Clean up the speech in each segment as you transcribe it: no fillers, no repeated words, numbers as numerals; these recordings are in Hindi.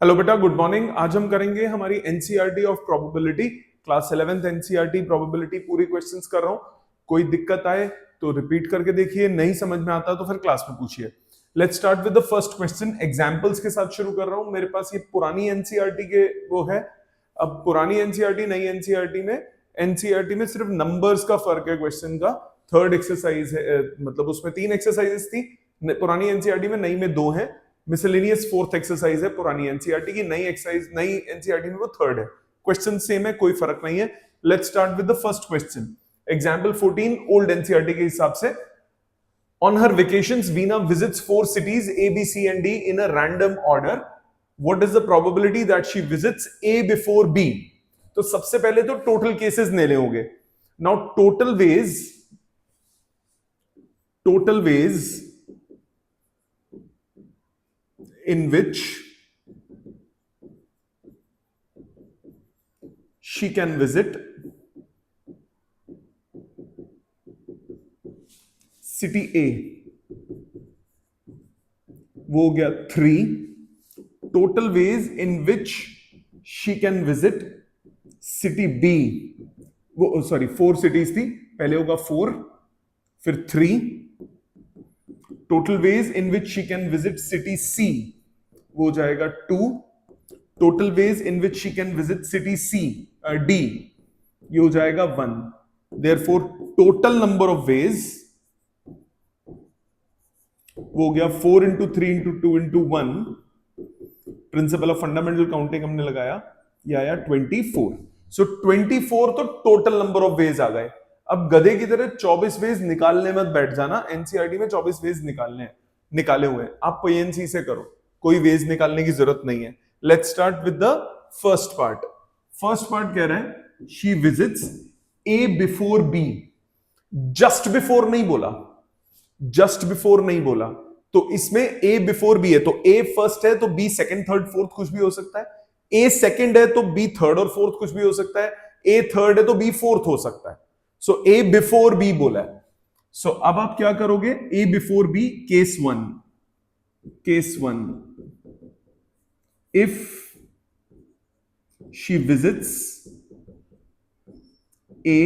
हेलो बेटा, गुड मॉर्निंग। आज हम करेंगे हमारी NCERT of probability, class 11th NCERT probability. पूरी क्वेश्चंस कर रहा हूं। कोई दिक्कत आए तो रिपीट करके देखिए, नहीं समझ में आता तो फिर क्लास में पूछिए। Let's start with the first question. Examples के साथ शुरू कर रहा हूं। मेरे पास ये पुरानी एनसीईआरटी के वो है। अब पुरानी एनसीईआरटी नई एनसीईआरटी में सिर्फ नंबर्स का फर्क है क्वेश्चन का। थर्ड एक्सरसाइज है, मतलब उसमें 3 एक्सरसाइजेस थी पुरानी एनसीईआरटी में, नई में 2 है। मिसलेनियस फोर्थ एक्सरसाइज है पुरानी एनसीईआरटी की, नई एक्सरसाइज नई एनसीईआरटी में वो थर्ड है। क्वेश्चन सेम है, कोई फर्क नहीं है। Let's start with the first question. Example 14 old NCERT के हिसाब से। On her vacations, Veena visits 4 cities A, B, C, and D in a random order. What is the probability that she visits A before B? तो सबसे पहले तो टोटल केसेस ले होंगे। Now total ways in which she can visit city A, वो हो गया 3। Total ways in which she can visit city B, वो सॉरी 4 सिटीज थी, पहले होगा 4 फिर 3। Total ways in which she can visit city C, वो हो जाएगा 2। Total ways in which she can visit city D, ये हो जाएगा 1। Therefore total number of veg वो हो गया 4 into 3 into 2 into 1। Principle of fundamental counting हमने लगाया, ये आया 24। सो 24 तो टोटल नंबर ऑफ वेज आ गए। अब गधे की तरह 24 वेज निकालने मत बैठ जाना। एनसीईआरटी में 24 वेज निकाले हुए हैं, आप पीएनसी से करो, कोई वेज निकालने की जरूरत नहीं है। Let's start with the first part. First part कह रहा है she visits A before B. Just before नहीं बोला, जस्ट बिफोर नहीं बोला, तो इसमें ए बिफोर बी है, तो ए फर्स्ट है तो बी सेकंड थर्ड फोर्थ कुछ भी हो सकता है। ए सेकंड है तो बी थर्ड और फोर्थ कुछ भी हो सकता है। ए थर्ड है तो बी फोर्थ हो सकता है। सो ए बिफोर बी बोला है। सो अब आप क्या करोगे? A before B, case 1 if she visits A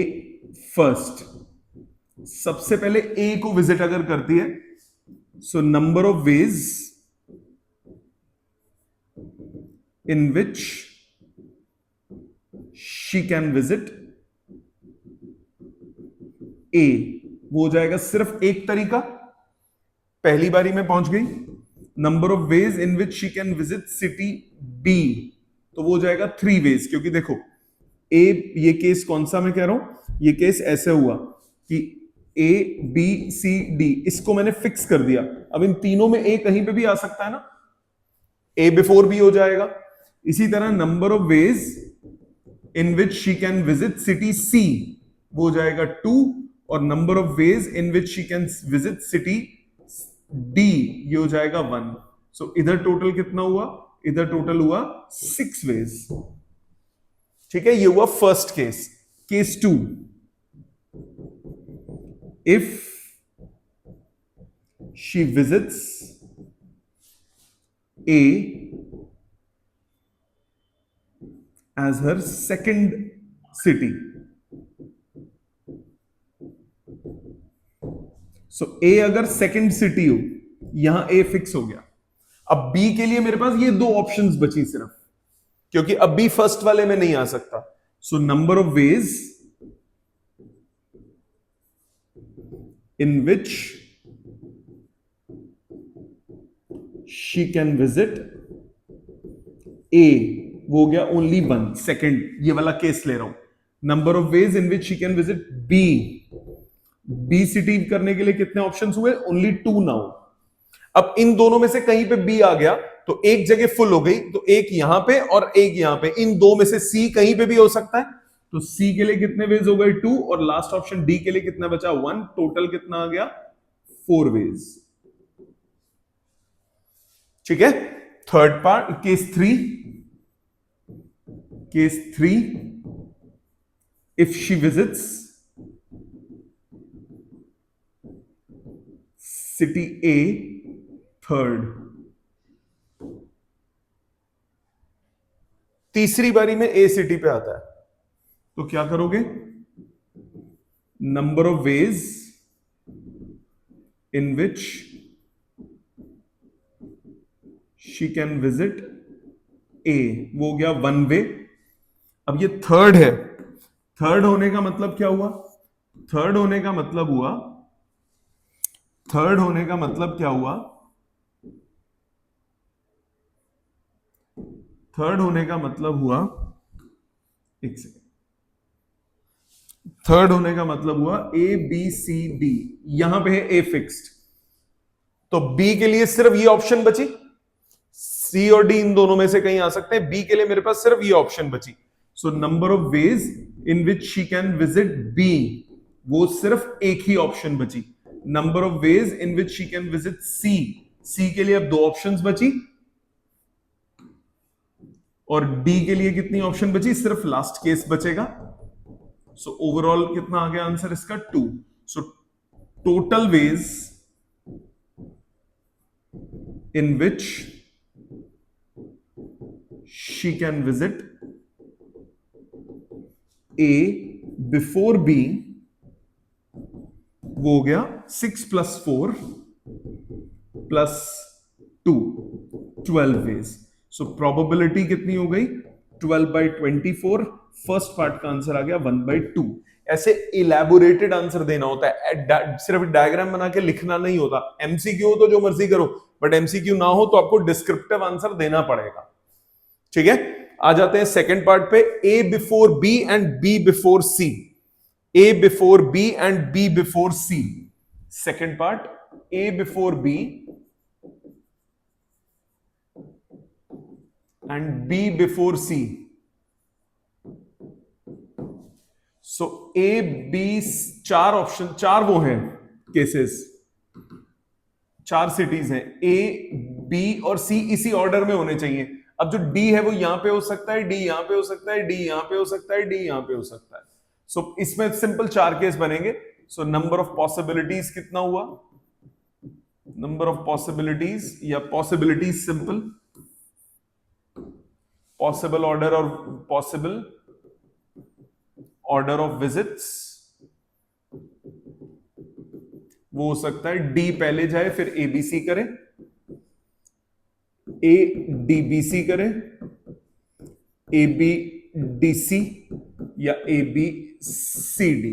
first, सबसे पहले ए को विजिट अगर करती है, so number of ways in which she can visit A, वो हो जाएगा सिर्फ एक तरीका, पहली बारी में पहुंच गई। Number of ways in which she can visit city B, तो वो हो जाएगा 3 वेज, क्योंकि देखो ए, ये केस कौन सा मैं कह रहा हूं, ये केस ऐसे हुआ कि ए बी सी डी, इसको मैंने फिक्स कर दिया। अब इन तीनों में ए कहीं पे भी आ सकता है ना, ए बिफोर बी हो जाएगा। इसी तरह number of ways in which she can visit city C, वो हो जाएगा 2, और number of ways in which she can visit city D, ये हो जाएगा 1। सो इधर टोटल कितना हुआ? इधर टोटल हुआ 6 वेज। ठीक है, ये हुआ first case. Case 2, if she visits A as her second city, so A अगर सेकंड सिटी हो, यहां A फिक्स हो गया। अब B के लिए मेरे पास ये 2 ऑप्शंस बची सिर्फ, क्योंकि अब B फर्स्ट वाले में नहीं आ सकता। सो number of ways in which she can visit A, वो हो गया ओनली 1, सेकंड, ये वाला केस ले रहा हूं। Number of ways in which she can visit B, B city करने के लिए कितने ऑप्शंस हुए? Only 2 now. अब इन दोनों में से कहीं पे B आ गया तो एक जगह फुल हो गई, तो एक यहां पे और एक यहां पे, इन दो में से C कहीं पे भी हो सकता है। तो C के लिए कितने वेज हो गए? 2, और लास्ट ऑप्शन D के लिए कितना बचा? 1। टोटल कितना आ गया? 4 वेज। ठीक है। Third part, case 3, if she visits city A third, तीसरी बारी में ए सिटी पे आता है, तो क्या करोगे? Number of ways in which she can visit A, वो हो गया वन वे। अब ये थर्ड है, थर्ड होने का मतलब क्या हुआ? थर्ड होने का मतलब हुआ, थर्ड होने का मतलब क्या हुआ? थर्ड होने का मतलब हुआ, एक सेकेंड, थर्ड होने का मतलब हुआ ए बी सी डी, यहां पे है ए फिक्स्ड, तो बी के लिए सिर्फ ये ऑप्शन बची, सी और डी इन दोनों में से कहीं आ सकते हैं, बी के लिए मेरे पास सिर्फ ये ऑप्शन बची। So number of ways in which she can visit B, वो सिर्फ एक ही ऑप्शन बची। Number of ways in which she can visit C, C के लिए अब दो ऑप्शंस बची, और डी के लिए कितनी ऑप्शन बची? सिर्फ लास्ट केस बचेगा। सो ओवरऑल कितना आ गया आंसर इसका? 2। So total ways in which she can visit A before B, वो हो गया 6 + 4 + 2, 12 वेज। सो प्रोबेबिलिटी कितनी हो गई? 12/24। फर्स्ट पार्ट का आंसर आ गया 1/2। ऐसे इलेबोरेटेड आंसर देना होता है, सिर्फ डायग्राम बना के लिखना नहीं होता। एमसीक्यू हो तो जो मर्जी करो, बट एमसीक्यू ना हो तो आपको डिस्क्रिप्टिव आंसर देना पड़ेगा। ठीक है, आ जाते हैं सेकंड पार्ट पे। A before B and B before C, A before B and B before C. Second part, A before B and B before C. So A B, चार ऑप्शन, चार वो हैं केसेस, चार सिटीज हैं, ए बी और सी इसी ऑर्डर में होने चाहिए। अब जो डी है वो यहां पे हो सकता है, डी यहां पे हो सकता है, डी यहां पे हो सकता है, डी यहां पे हो सकता है। सो इसमें सिंपल चार केस बनेंगे। सो नंबर ऑफ पॉसिबिलिटीज कितना हुआ? नंबर ऑफ पॉसिबिलिटीज या पॉसिबिलिटीज सिंपल, पॉसिबल ऑर्डर और पॉसिबल ऑर्डर ऑफ विजिट्स, वो हो सकता है डी पहले जाए फिर एबीसी करे, ए डी बी सी करे, ए बी डी सी या A B C D.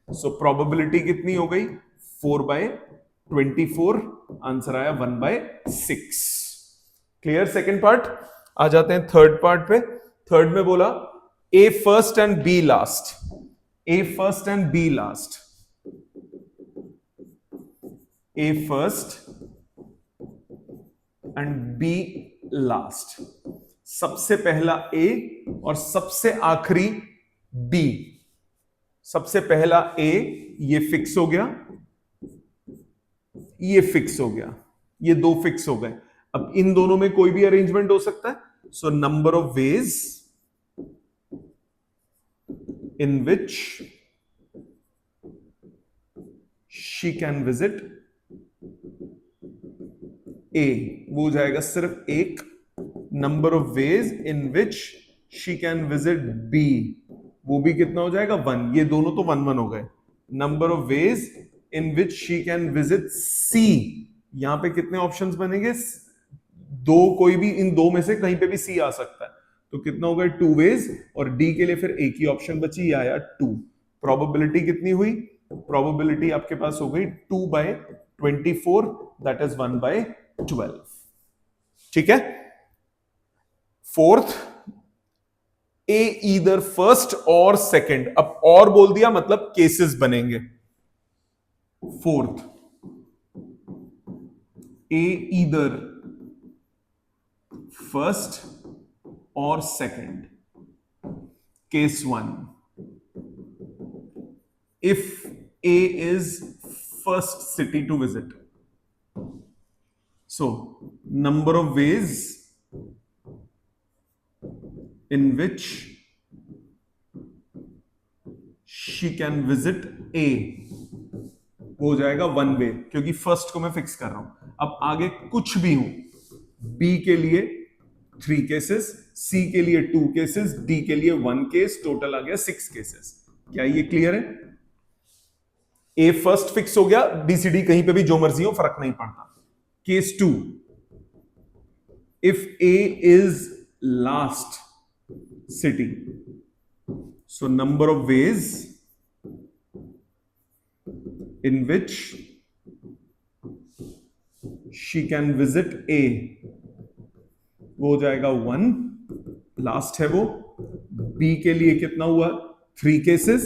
So probability कितनी हो गई? 4/24। आंसर आया 1/6। क्लियर? Second part. आ जाते हैं थर्ड पार्ट पे। थर्ड में बोला A first and B last, A first and B last, A first and B last. सबसे पहला ए और सबसे आखिरी बी। सबसे पहला ए, ये फिक्स हो गया, ये फिक्स हो गया, ये दो फिक्स हो गए। अब इन दोनों में कोई भी अरेंजमेंट हो सकता है। So number of ways in which she can visit A, वो हो जाएगा सिर्फ एक। Number of ways in which she can visit B, वो भी कितना हो जाएगा? 1। ये दोनों तो 1-1 हो गए। Number of ways in which she can visit C, यहां पे कितने ऑप्शंस बनेंगे? दो, कोई भी इन दो में से कहीं पे भी सी आ सकता है, तो कितना हो गया? 2 वेज। और डी के लिए फिर एक ही ऑप्शन बची, ये आया 2। प्रोबेबिलिटी कितनी हुई? प्रोबेबिलिटी आपके पास हो गई 2/24, दैट इज 1/12। ठीक है। फोर्थ, ए ईदर फर्स्ट और सेकंड। अब और बोल दिया मतलब केसेस बनेंगे। फोर्थ, ए ईदर फर्स्ट और second. Case 1, if A is first city to visit, so number of ways in which she can visit A, वो हो जाएगा 1 वे, क्योंकि फर्स्ट को मैं फिक्स कर रहा हूं। अब आगे कुछ भी हो, B के लिए 3 केसेस, सी के लिए 2 केसेस, डी के लिए 1 केस, टोटल आ गया 6 केसेस। क्या ये क्लियर है? ए फर्स्ट फिक्स हो गया, बीसीडी कहीं पे भी जो मर्जी हो फर्क नहीं पड़ता। Case 2, if A is last city, so number of ways in which she can visit A, वो हो जाएगा 1, लास्ट है वो। B के लिए कितना हुआ? 3 केसेस।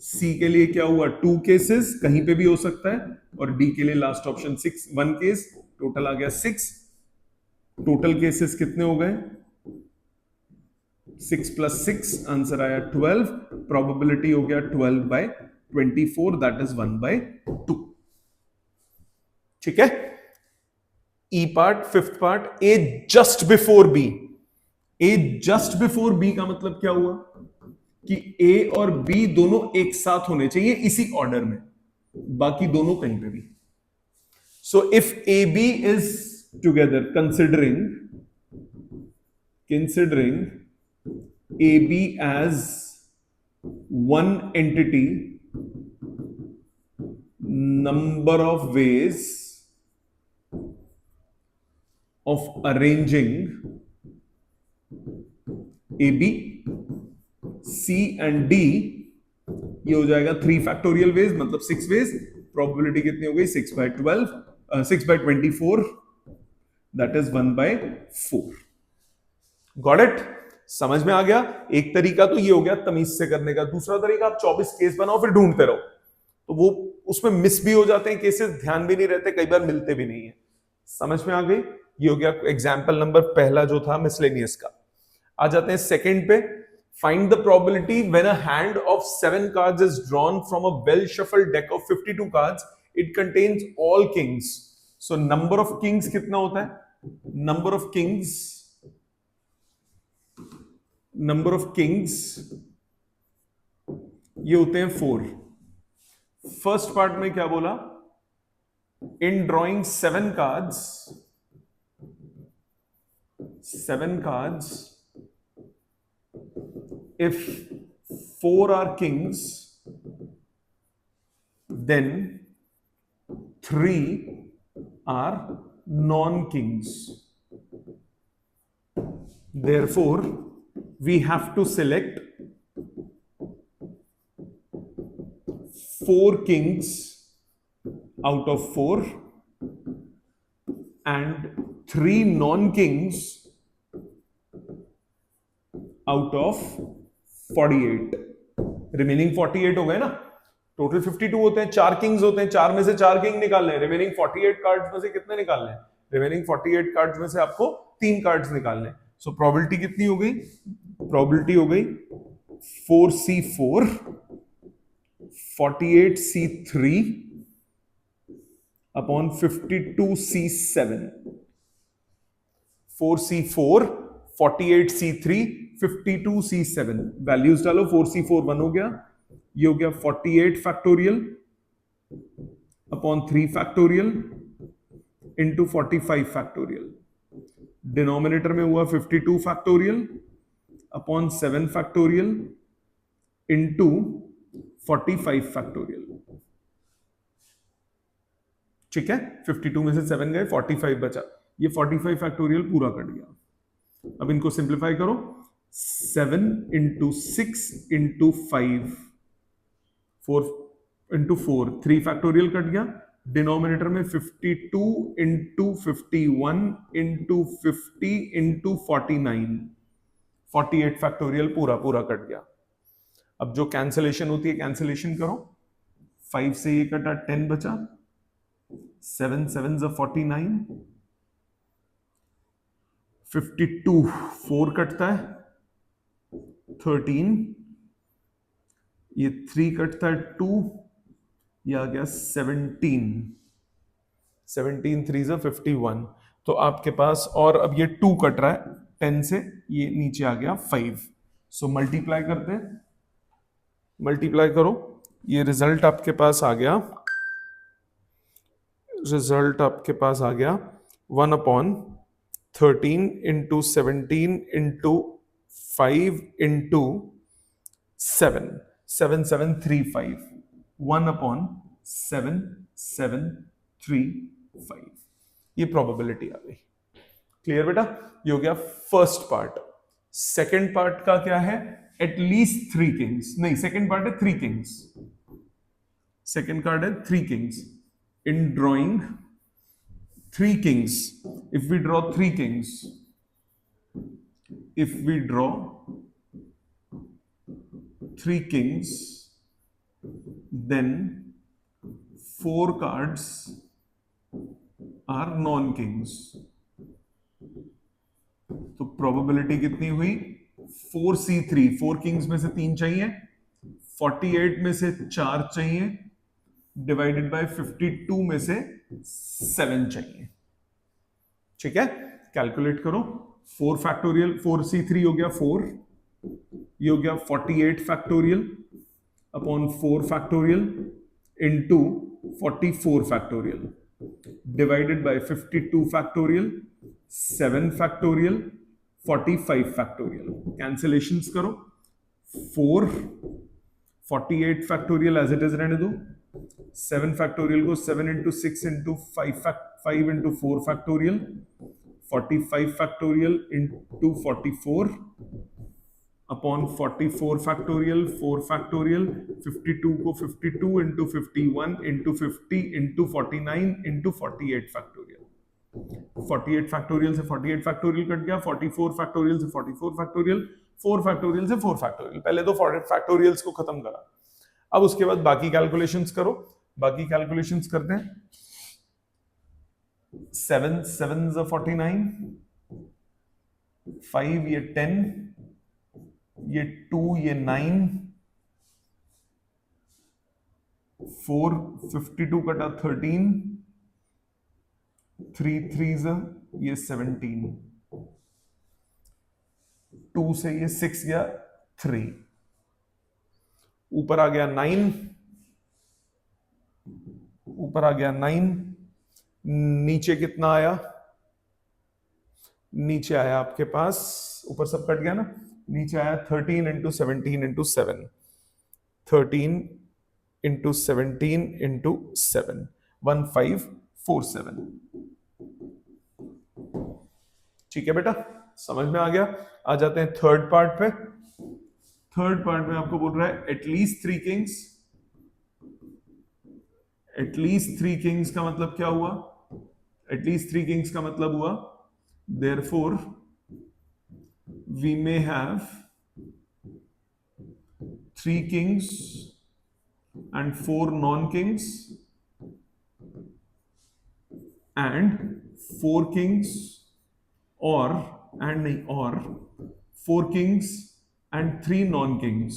C के लिए क्या हुआ? 2 केसेस, कहीं पे भी हो सकता है। और D के लिए लास्ट ऑप्शन 1 केस, टोटल आ गया 6। टोटल केसेस कितने हो गए? 6 + 6, आंसर आया 12। प्रोबेबिलिटी हो गया 12/24, दैट इज 1/2। ठीक है। ई पार्ट, फिफ्थ पार्ट, ए जस्ट बिफोर बी। ए जस्ट बिफोर बी का मतलब क्या हुआ कि ए और बी दोनों एक साथ होने चाहिए इसी ऑर्डर में, बाकी दोनों कहीं पे भी। So if A B is together, considering AB as one entity, number of ways of arranging AB, C and D, ये हो जाएगा 3 फैक्टोरियल वेज, मतलब 6 वेज। प्रोबेबिलिटी कितनी हो गई? 6/24, दैट इज 1/4। Got it? समझ में आ गया? एक तरीका तो ये हो गया तमीज से करने का। दूसरा तरीका, आप 24 केस बनाओ फिर ढूंढते रहो, तो वो उसमें मिस भी हो जाते हैं केसेस, ध्यान भी नहीं रहते, कई बार मिलते भी नहीं है। समझ में आ गई? ये हो गया एग्जाम्पल नंबर पहला जो था मिसलेनियस का। आ जाते हैं सेकंड पे। Find the probability when a hand of 7 cards is drawn from a well shuffled deck of 52 cards, it contains all Kings. So number of Kings कितना होता है? नंबर ऑफ किंग्स ये होते हैं 4। फर्स्ट पार्ट में क्या बोला? इन drawing 7 cards, if 4 are kings, then 3 are non-kings. Therefore, we have to select 4 kings out of 4 and 3 non-kings out of 48। Remaining 48 हो गए ना? टोटल 52 होते हैं, 4 किंग्स होते हैं, 4 में से 4 किंग निकालने हैं। रिमेनिंग 48 कार्ड्स में से कितने निकालने हैं? रिमेनिंग 48 कार्ड्स में से आपको 3 कार्ड्स निकालने हैं। सो प्रोबेबिलिटी कितनी हो गई? प्रोबेबिलिटी हो गई 4C4, 48C3 upon 52C7। 4C4, 48C3, 52C7। Values डालो। 4C4 1 हो गया, ये हो गया 48 factorial upon 3 factorial into 45 factorial. Denominator में हुआ 52 factorial upon 7 factorial into 45 factorial. ठीक है, 52 में से 7 गए, 45 बचा। ये 45 फैक्टोरियल पूरा कट गया। अब इनको सिंप्लीफाई करो। 7 into 6 into 5, 4 into 4, 3 factorial cut गया। डिनोमिनेटर में 52 इंटू 51 इंटू 50 इंटू 49, 48 फैक्टोरियल पूरा कट गया। अब जो कैंसलेशन होती है कैंसलेशन करो। 5 से ये कटा, 10 बचा। 7 7 49, 52 4 कटता है, 13, ये 3 कटता है 2, ये आ गया 17 3 51। तो आपके पास, और अब ये 2 कट रहा है 10 से, ये नीचे आ गया 5। सो मल्टीप्लाई करते हैं, मल्टीप्लाई करो। ये रिजल्ट आपके पास आ गया, 1/5 13 into 17 into 5 into 7, 7735, 1 upon 7735, ये प्रोबेबिलिटी आ गई। क्लियर बेटा? ये हो गया फर्स्ट पार्ट। सेकंड पार्ट का क्या है? एटलीस्ट 3 किंग्स, नहीं सेकंड पार्ट है 3 किंग्स, सेकंड कार्ड है 3 Kings. In drawing 3 kings, if we draw 3 kings, if we draw 3 kings, then 4 cards are non-kings. तो प्रोबेबिलिटी कितनी हुई? 4c3, 4 किंग्स में से 3 चाहिए, 48 में से 4 चाहिए, डिवाइडेड बाय 52 में से 7 चाहिए। ठीक है, कैलकुलेट करो। 4 फैक्टोरियल, 4c3 हो गया 4, ये हो गया 48 factorial upon 4 factorial into 44 factorial divided by 52 factorial, 7 factorial, 45 factorial. Cancellations करो। 4 48 फैक्टोरियल एज इट इज रहने दो, 7 फैक्टोरियल को 7 into 6 into 5 into 4 factorial, 45 factorial into 44 upon 44 factorial, 4 factorial, 52 को 52 into 51 into 50 into 49 into 48 factorial. 48 factorial से 48 फैक्टोरियल कट गया, 44 फैक्टोरियल से 44 फैक्टोरियल, 4 फैक्टोरियल से 4 फैक्टोरियल। पहले तो 4 फैक्टोरियल्स को खत्म करा, अब उसके बाद बाकी कैलकुलेशंस करो। बाकी कैलकुलेशंस करते हैं। 7 7 49, 5 ये 10, ये 2 ये 9, 4 52 कटा 13, 3 3 ये 17, 2 से ये 6 गया 3, ऊपर आ गया 9, ऊपर आ गया 9, नीचे कितना आया? नीचे आया आपके पास, ऊपर सब कट गया ना, नीचे आया 13 इंटू 17 इंटू 7, 13 इंटू 17 इंटू 7, 1547। ठीक है बेटा, समझ में आ गया। आ जाते हैं थर्ड पार्ट पे। थर्ड पार्ट में आपको बोल रहा है एटलीस्ट 3 किंग्स। एटलीस्ट 3 किंग्स का मतलब क्या हुआ? एटलीस्ट 3 किंग्स का मतलब हुआ therefore we may have 3 kings and 4 non kings and 4 kings और एंड नहीं और 4 kings and 3 non kings.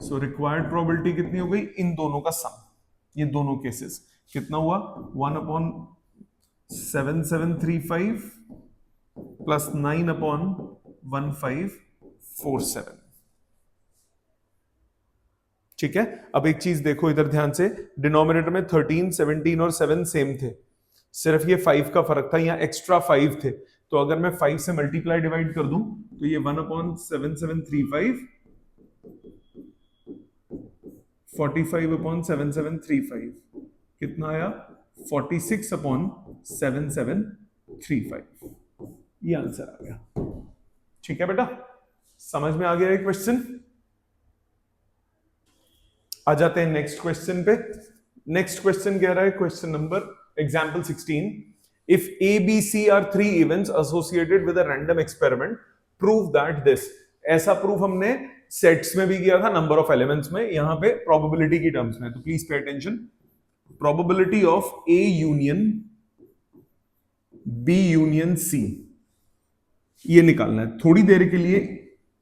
So required probability कितनी हो गई? इन दोनों का सम, ये दोनों केसेस कितना हुआ? 1 अपॉन 7735 प्लस 9 अपॉन 1547। ठीक है, अब एक चीज देखो इधर ध्यान से, डिनोमिनेटर में 13 17 और 7 सेम थे, सिर्फ ये 5 का फर्क था, यहाँ एक्स्ट्रा 5 थे। तो अगर मैं 5 से मल्टीप्लाई डिवाइड कर दूं तो ये 1 अपॉन 7735 45 अपॉन 7735 कितना आया? 46 अपॉन 7735। ये आंसर आ गया। ठीक है बेटा, समझ में आ गया ये क्वेश्चन। आ जाते हैं नेक्स्ट क्वेश्चन पे। नेक्स्ट क्वेश्चन कह रहा है, question number example 16, if A B C are 3 events associated with a random experiment, prove that this. ऐसा प्रूफ हमने सेट्स में भी किया था, नंबर ऑफ एलिमेंट्स में, यहां पे प्रोबेबिलिटी की टर्म्स में। तो please pay attention. Probability of A union B union C, ये निकालना है। थोड़ी देर के लिए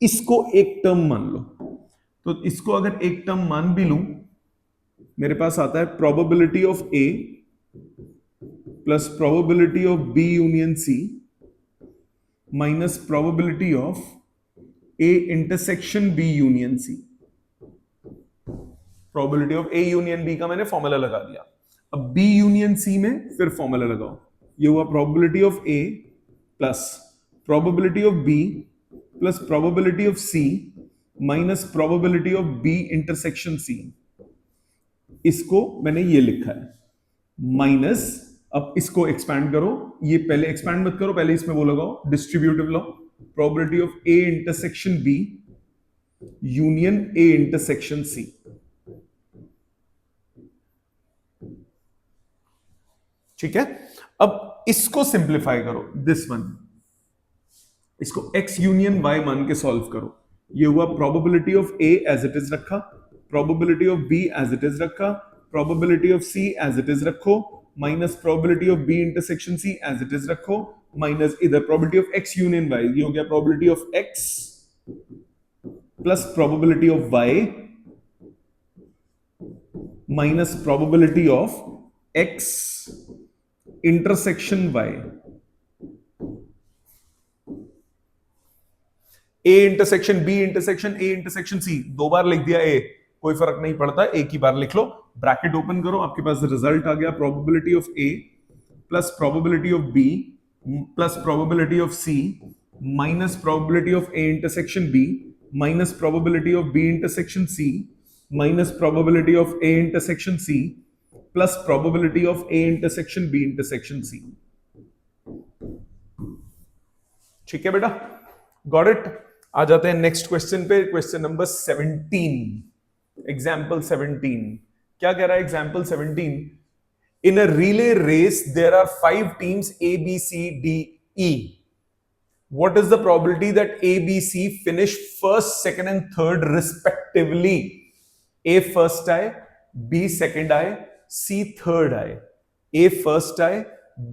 इसको एक टर्म मान लो, तो इसको अगर एक टर्म मान भी लूं, मेरे पास आता है probability of A plus probability of B union C minus probability of A intersection B union C. Probability of A union B का मैंने फॉर्मूला लगा दिया, अब बी यूनियन सी में फिर फॉर्मूला लगाओ। ये हुआ probability of A plus probability of B plus probability of C minus probability of B intersection C. इसको मैंने ये लिखा है माइनस, अब इसको एक्सपैंड करो, ये पहले एक्सपैंड मत करो, पहले इसमें वो लगाओ distributive law, probability of A intersection B union A intersection C. ठीक है, अब इसको सिंप्लीफाई करो, दिस वन, इसको x यूनियन y मान के सॉल्व करो। ये हुआ probability of a as it is रखा, probability of b as it is रखा, probability of c as it is रखो, minus probability of b intersection c as it is रखो, माइनस इधर probability of x union y, ये हो गया probability of x plus probability of y minus probability of x intersection y। A intersection B intersection A intersection C, दो बार लिख दिया ए, कोई फर्क नहीं पड़ता, एक ही बार लिख लो। ब्रैकेट ओपन करो, आपके पास रिजल्ट आ गया probability of A plus probability of B plus probability of C minus probability of A intersection B minus probability of B intersection C minus probability of A intersection C plus probability of A intersection B intersection C. ठीक है बेटा, गॉट इट। आ जाते हैं नेक्स्ट क्वेश्चन पे, क्वेश्चन नंबर 17, एग्जाम्पल 17। क्या कह रहा है example 17? In a relay race there are 5 teams A B C D E. What is the probability that A B C finish first, second and third respectively? A first आए, B second आए, C third आए। A first आए,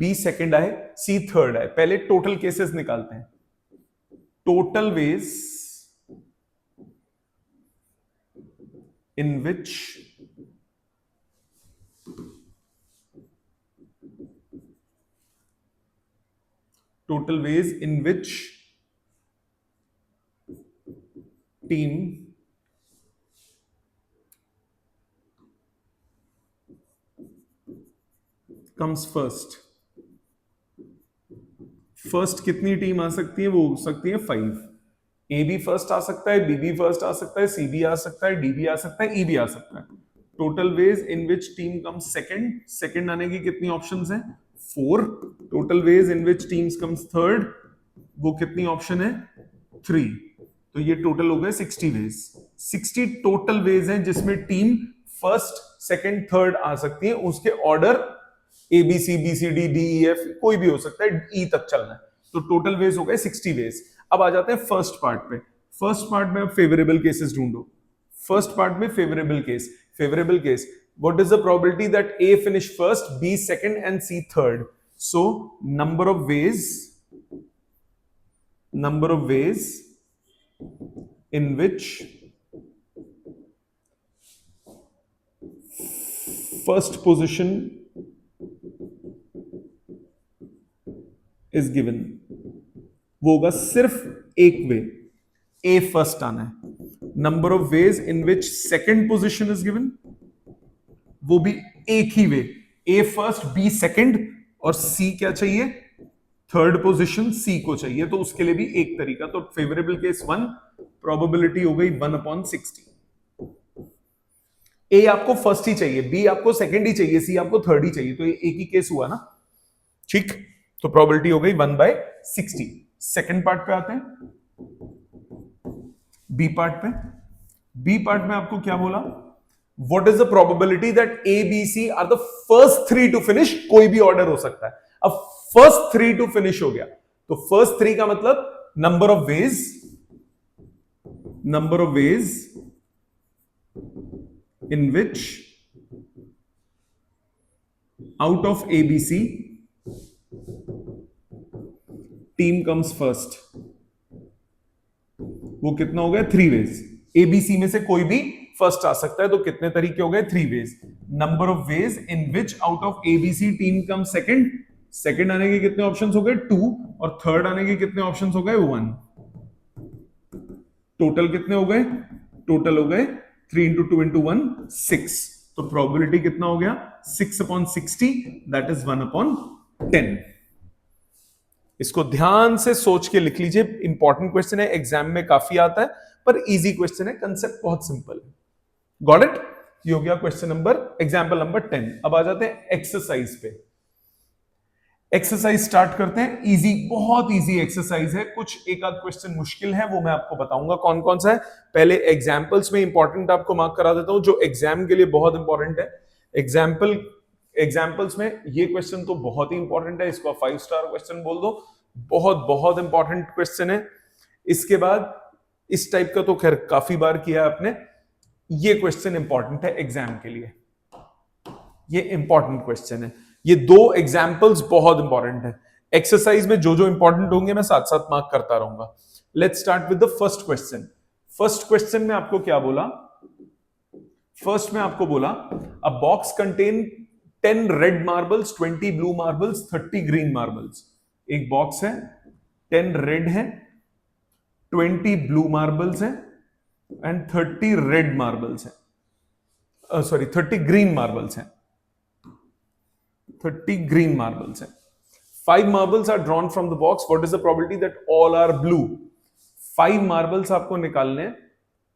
B second आए, C third आए। पहले टोटल केसेस निकालते हैं। Total ways in which team comes first। First कितनी टीम आ सकती है? वो हो सकती है 5। ए बी फर्स्ट आ सकता है, बी बी फर्स्ट आ सकता है, सी बी आ सकता है, डी बी आ सकता है, ई बी आ सकता है। Total ways in which team comes second, second आने की कितनी ऑप्शंस हैं? 4। Total ways in which teams comes third, वो कितनी ऑप्शन है? 3। तो ये टोटल हो गए 60 वेज। 60 टोटल वेज हैं जिसमें टीम फर्स्ट, सेकंड, थर्ड आ सकती है। उसके order A B C B C D D E F कोई भी हो सकता है, ई तक चलना है। तो टोटल वेज हो गए 60 वेज। अब आ जाते हैं फर्स्ट पार्ट पे। फर्स्ट पार्ट में फेवरेबल केसेस ढूंढो। फर्स्ट पार्ट में favourable case, favourable case, what is the probability that A finish first, B second and C third? So number of ways in which first position is given, वो होगा सिर्फ एक वे, ए फर्स्ट आना है। Number of ways in which second position is given, वो भी एक ही वे, ए फर्स्ट बी सेकेंड और सी क्या चाहिए? थर्ड पोजीशन सी को चाहिए, तो उसके लिए भी एक तरीका। तो फेवरेबल केस 1, प्रोबेबिलिटी हो गई 1/60। ए आपको फर्स्ट ही चाहिए, बी आपको सेकंड ही चाहिए, सी आपको थर्ड ही चाहिए, तो ये एक ही केस हुआ ना। ठीक, तो प्रोबेबिलिटी हो गई 1/60। सेकंड पार्ट पे आते हैं, बी पार्ट पे। बी पार्ट में आपको क्या बोला? What is the probability that A B C are the first 3 to finish? कोई भी ऑर्डर हो सकता है। अब फर्स्ट 3 टू फिनिश हो गया, तो फर्स्ट 3 का मतलब number of ways in which out of ABC team comes first, वो कितना हो गया? 3 वेज। ABC में से कोई भी फर्स्ट आ सकता है, तो कितने तरीके हो गए? 3 वेज। Number of ways in which out of ABC team come second, second आने के कितने ऑप्शंस हो गए? 2, और थर्ड आने के कितने ऑप्शंस हो गए? 1। टोटल कितने हो गए? टोटल हो गए 3 into 2 into 1 6। तो प्रोबेबिलिटी कितना हो गया? 6/60, दैट इज 1/10। इसको ध्यान से सोच के लिख लीजिए, इंपॉर्टेंट क्वेश्चन है, एग्जाम में काफी आता है, पर इजी क्वेश्चन है, कंसेप्ट बहुत सिंपल है। Got it? ये हो गया क्वेश्चन नंबर, एग्जाम्पल नंबर 10। अब आ जाते हैं एक्सरसाइज पे। एक्सरसाइज स्टार्ट करते हैं। इजी, बहुत इजी एक्सरसाइज है, कुछ एक आध क्वेश्चन मुश्किल है, वो मैं आपको बताऊंगा कौन कौन सा है। पहले एग्जाम्पल्स में इंपॉर्टेंट आपको मार्क करा देता हूं, जो एग्जाम के लिए बहुत इंपॉर्टेंट है। एग्जाम्पल्स में ये क्वेश्चन तो बहुत ही इंपॉर्टेंट है, इसको 5 स्टार क्वेश्चन बोल दो, बहुत बहुत इंपॉर्टेंट क्वेश्चन है। इसके बाद इस टाइप का तो खैर काफी बार किया आपने। ये क्वेश्चन इंपॉर्टेंट है एग्जाम के लिए, ये इंपॉर्टेंट क्वेश्चन है। ये दो एग्जाम्पल्स बहुत इंपॉर्टेंट है। एक्सरसाइज में जो जो इंपॉर्टेंट होंगे मैं साथ साथ मार्क करता रहूंगा। Let's start with the first question. First question में आपको क्या बोला? फर्स्ट में आपको बोला अ box contain 10 red marbles, 20 blue marbles, 30 green marbles. एक बॉक्स है, 10 रेड है, 20 ब्लू मार्बल्स है एंड 30 रेड मार्बल्स है, सॉरी 30 ग्रीन मार्बल्स है, 30 green marbles हैं। 5 marbles are drawn from the box. What is the probability that all are blue? 5 marbles आपको निकालने हैं।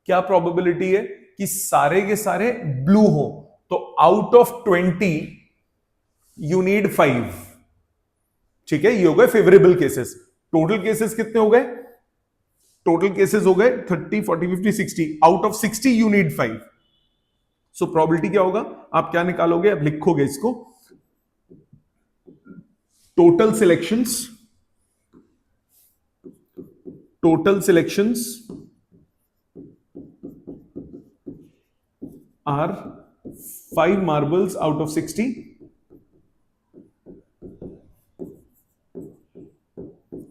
क्या probability है कि सारे के सारे blue हो? तो out of 20 you need 5। ठीक है, ये हो गए फेवरेबल केसेस। टोटल केसेस कितने हो गए? टोटल केसेस हो गए 30, 40, 50, 60। Out of 60 you need 5। So probability क्या होगा? आप क्या निकालोगे? अब लिखोगे इसको, total selections are 5 marbles out of 60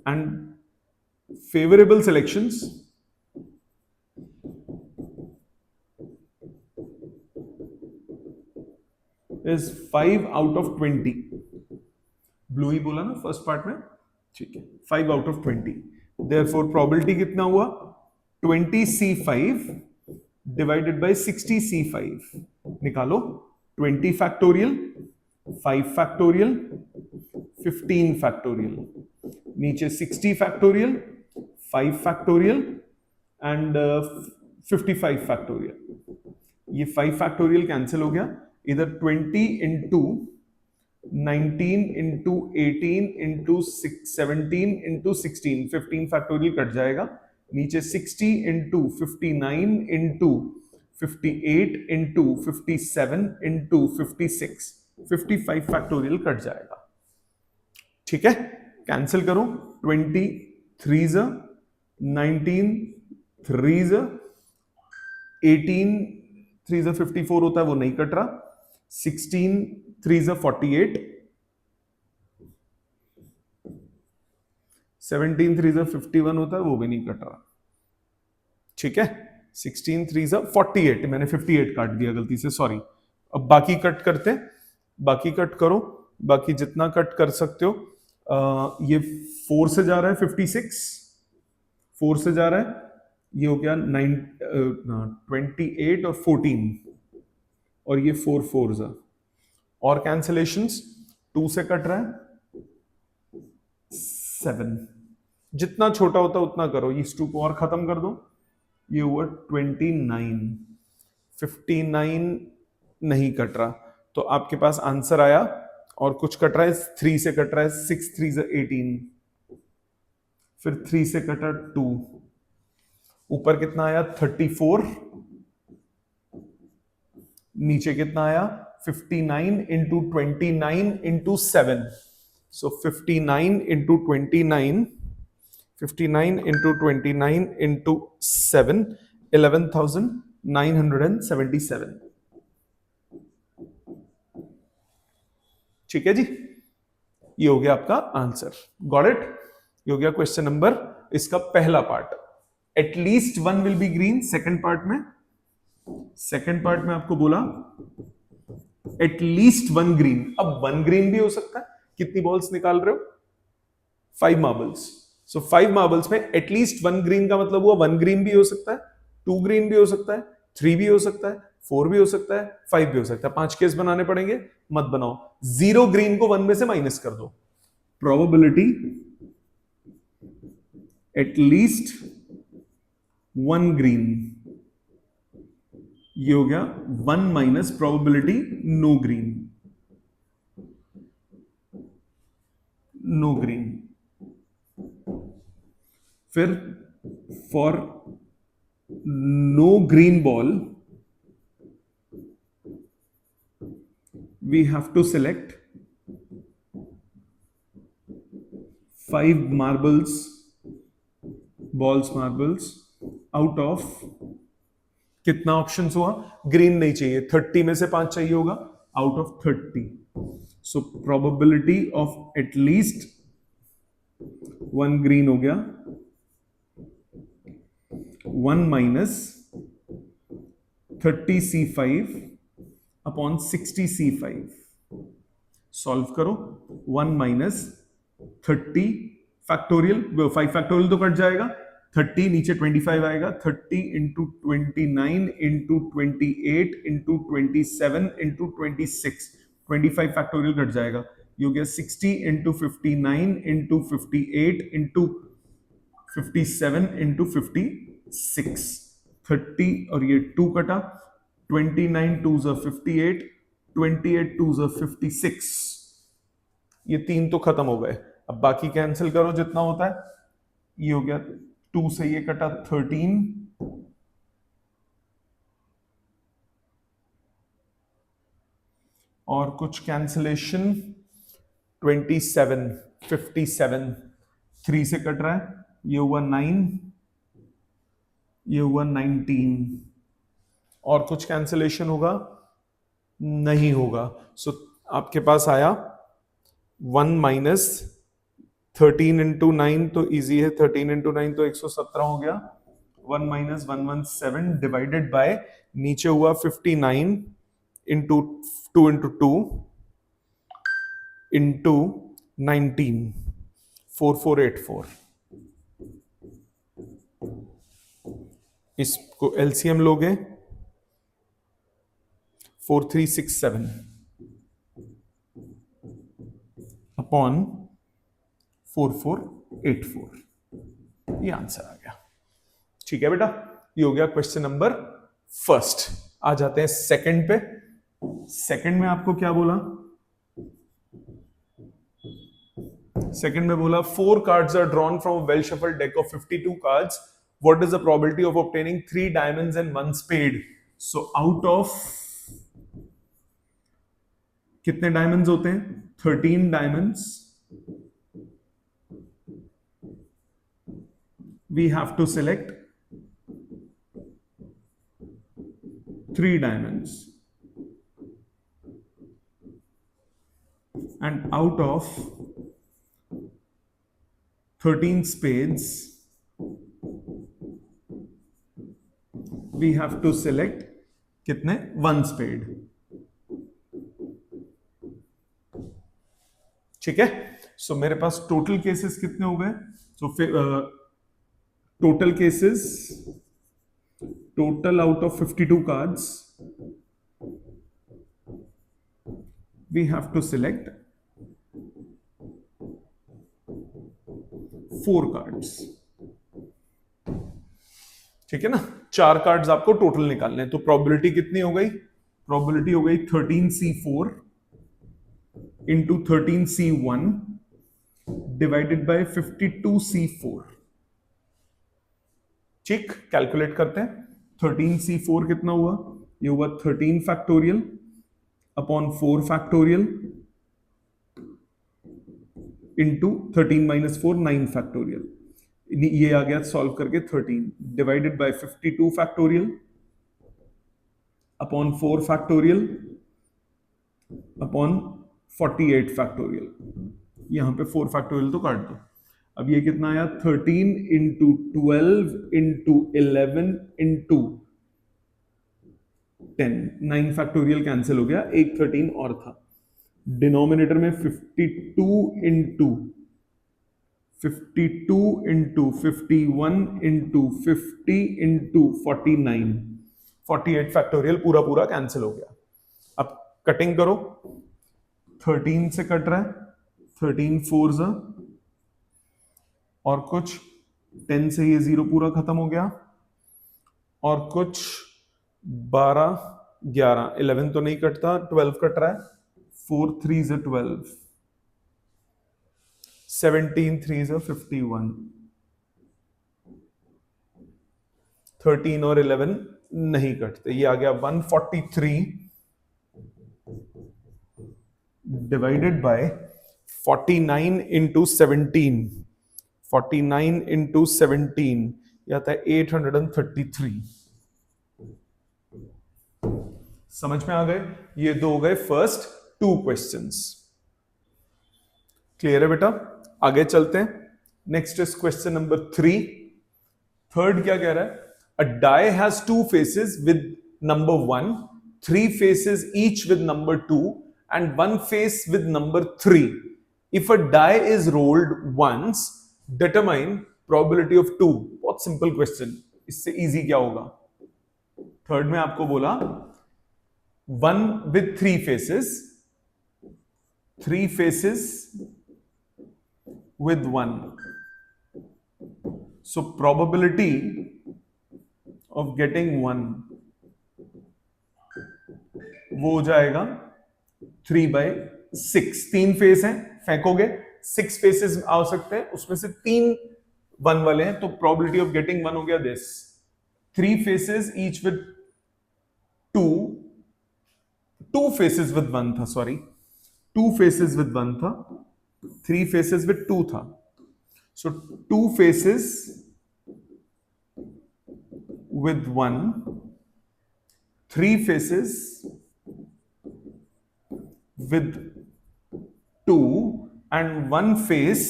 and favorable selections is 5 out of 20। Blue ही बोला ना फर्स्ट पार्ट में, ठीक है। 5 आउट ऑफ 20, देयरफॉर प्रोबेबिलिटी कितना हुआ? 20C5 divided by 60C5। निकालो 20 फैक्टोरियल, 5 फैक्टोरियल, 15 फैक्टोरियल, नीचे 60 फैक्टोरियल, 5 फैक्टोरियल एंड 55 फैक्टोरियल। ये 5 फैक्टोरियल कैंसिल हो गया, इधर 20 into 19 into 18 into 17 into 16, 15 factorial cut जाएगा। नीचे 60 into 59 into 58 into 57 into 56, 55 factorial cut जाएगा। ठीक है, कैंसिल करो। 20 3 19 3 18 3 54 होता है, वो नहीं कट रहा। 16 3 48, 17 3 51 होता है, वो भी नहीं कट रहा। ठीक है, 16 3 48, मैंने 58 काट दिया गलती से, सॉरी। अब बाकी कट करते हैं, बाकी कट करो, बाकी जितना कट कर सकते हो। ये 4 से जा रहा है 56, 4 से जा रहा है, ये हो गया 28 और 14, और ये 4 4 और कैंसिलेशंस 2 से कट रहा है 7। जितना छोटा होता उतना करो, इस 2 को और खत्म कर दो, ये हुआ 29। 59 नहीं कट रहा, तो आपके पास आंसर आया। और कुछ कट रहा है, 3 से कट रहा है, 6 3 18, फिर 3 से कटा 2, ऊपर कितना आया 34, नीचे कितना आया 59 इंटू 29 इंटू 7, सो 59 इंटू 29, 59 इंटू 29 इंटू 7, 11,977। ठीक है जी, ये हो गया आपका आंसर। Got it? ये हो गया क्वेश्चन नंबर, इसका पहला part. At least 1 will be green. Second part में आपको बोला एटलीस्ट 1 ग्रीन। अब 1 ग्रीन भी हो सकता है। कितनी बॉल्स निकाल रहे हो? 5 मार्बल्स। सो 5 मार्बल्स में एटलीस्ट 1 ग्रीन का मतलब हुआ 1 ग्रीन भी हो सकता है, 2 ग्रीन भी हो सकता है, 3 भी हो सकता है, 4 भी हो सकता है, 5 भी हो सकता है। 5 केस बनाने पड़ेंगे, मत बनाओ। 0 ग्रीन को 1 में से माइनस कर दो। प्रोबेबिलिटी एटलीस्ट 1 ग्रीन, ये हो गया 1 minus probability no green, no green. फिर for no green ball we have to select 5 marbles, marbles out of, कितना ऑप्शंस हुआ, ग्रीन नहीं चाहिए, 30 में से 5 चाहिए होगा, out of 30। So probability of at least 1 green हो गया 1 minus 30C5 upon 60C5। Solve करो, 1 माइनस 30 फैक्टोरियल, 5 फैक्टोरियल तो कट जाएगा, 30 नीचे 25 आएगा, 30 into 29 into 28 into 27 into 26, 25 factorial cut जाएगा, ये हो गया 60 इंटू 59 इंटू 58 इंटू 57 इंटू 56, 30 और ये 2 कटा, 29 2s are 58, 28 2s are 56, ये 3 तो खत्म हो गए। अब बाकी कैंसिल करो जितना होता है, ये हो गया 2 से ये कटा 13, और कुछ कैंसिलेशन 27 57 3 से कट रहा है, ये हुआ 9, ये हुआ 19, और कुछ कैंसिलेशन होगा नहीं होगा। सो आपके पास आया 1 माइनस 13 इंटू 9 तो इजी है, 13 इंटू 9 तो 117 हो गया, 1 माइनस 117 डिवाइडेड बाय, नीचे हुआ 59 इंटू 2 इंटू 2 इंटू 19, 4484। इसको एलसीएम लोगे 4367 अपॉन 4484, ये आंसर आ गया। ठीक है बेटा, ये हो गया क्वेश्चन नंबर फर्स्ट। आ जाते हैं सेकंड पे। सेकंड में आपको क्या बोला, सेकंड में बोला 4 cards are drawn from a well shuffled deck of 52 cards. What is the probability of obtaining 3 diamonds and 1 spade? So out of कितने डायमंड्स होते हैं, 13 diamonds, we have to select 3 diamonds, and out of 13 spades we have to select कितने, 1 spade। ठीक है, सो मेरे पास टोटल केसेस कितने हो गए, so total cases, total out of 52 cards we have to select 4 cards. ठीक है ना, 4 कार्ड्स आपको टोटल निकालने हैं, तो प्रोबेबिलिटी कितनी हो गई, प्रोबेबिलिटी हो गई 13C4 into 13C1 divided by 52C4। ठीक, कैलकुलेट करते हैं, 13C4 कितना हुआ, ये हुआ 13 factorial upon 4 factorial into 13 minus 4 9 factorial, ये आ गया सॉल्व करके 13 divided by 52 factorial upon 4 factorial upon 48 factorial, यहां पे 4 फैक्टोरियल तो काट दो। अब ये कितना आया, 13 into 12 into 11 into 10, 9 factorial cancel हो गया, एक 13 और था। डिनोमिनेटर में 52 इंटू 51 इंटू 50 इंटू 49, 48 फैक्टोरियल पूरा पूरा कैंसिल हो गया। अब कटिंग करो, 13 से कट रहा है, 13 4s और कुछ 10 से ये 0 पूरा खत्म हो गया, और कुछ 12 11 11 तो नहीं कटता, 12 कट रहा है, 4 3 से 12, 17 3 से 51, 13 और 11 नहीं कटते, ये आ गया 143 डिवाइडेड बाय 49 इंटू 17, 49 इंटू 17 ये आता है 833। समझ में आ गए? ये दो हो गए फर्स्ट 2 क्वेश्चंस। क्लियर है बेटा? आगे चलते हैं। Next is question number 3। Third क्या कह रहा है? A die has 2 faces with number 1, 3 faces each with number 2 and 1 face with number 3. If a die is rolled once, determine probability of 2. बहुत सिंपल क्वेश्चन, इससे इजी क्या होगा? थर्ड में आपको बोला 1 with 3 faces, 3 faces with 1. So probability of getting 1 वो हो जाएगा 3/6। 3 फेस हैं, फेंकोगे 6 फेसेस आ सकते हैं, उसमें से 3 1 वाले हैं, तो प्रोबेबिलिटी ऑफ गेटिंग 1 हो गया this. 3 faces each with 2 faces with 1 था, सॉरी 2 फेसेस विद 1 था, 3 फेसेस विद 2 था। सो 2 faces with 1, 3 faces with 2 and 1 face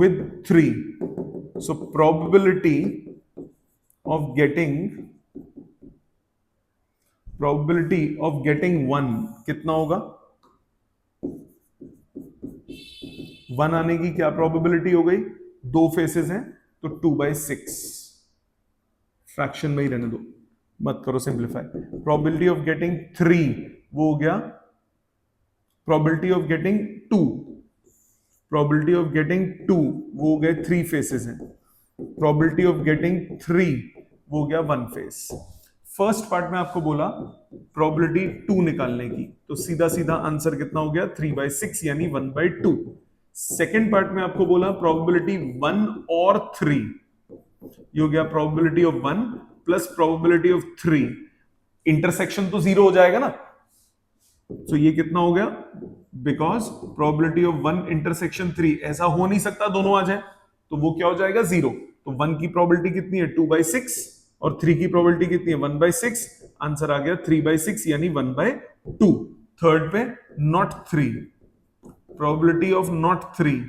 with 3. So probability of getting 1 कितना होगा? 1 आने की क्या प्रोबेबिलिटी हो गई? 2 फेसेस हैं तो 2/6। फ्रैक्शन में ही रहने दो, मत करो सिंप्लीफाई। प्रोबेबिलिटी ऑफ गेटिंग 3 वो हो गया probability of getting 2, probability of getting 2 वो हो गए 3 फेसेस हैं, प्रोबेबिलिटी ऑफ गेटिंग 3 वो हो गया 1 फेस। फर्स्ट पार्ट में आपको बोला प्रोबेबिलिटी 2 निकालने की, तो सीधा सीधा आंसर कितना हो गया? 3/6 यानी 1/2। सेकेंड पार्ट में आपको बोला प्रोबेबिलिटी 1 और 3, ये हो गया probability of 1 plus probability of 3। Intersection तो 0 हो जाएगा ना, तो ये कितना हो गया? बिकॉज प्रोबेबिलिटी ऑफ 1 इंटरसेक्शन 3, ऐसा हो नहीं सकता दोनों आ जाए, तो वो क्या हो जाएगा? 0। तो 1 की प्रोबेबिलिटी कितनी है? 2/6 और 3 की प्रोबेबिलिटी कितनी है? 1/6। आंसर आ गया 3/6 यानी 1/2। थर्ड पे not 3, probability of not 3,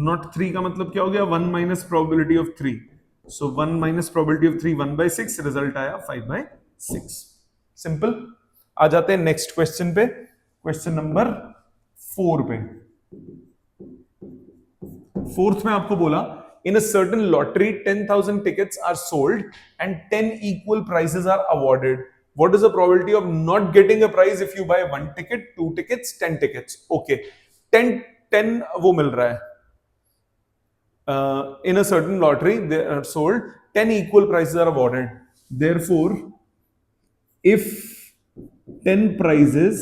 not 3 का मतलब क्या हो गया? 1 minus probability of 3, so 1 minus probability of 3 1/6, result आया 5/6। सिंपल। आ जाते हैं नेक्स्ट क्वेश्चन पे, क्वेश्चन नंबर 4 पे। फोर्थ में आपको बोला in a certain lottery 10,000 tickets are sold and 10 equal prizes are awarded. What is the probability of not getting a prize if you buy 1 ticket, 2 tickets, 10 tickets? Okay, 10 वो मिल रहा है। In a certain lottery, they are sold 10 equal prizes are awarded. Therefore, if 10 prizes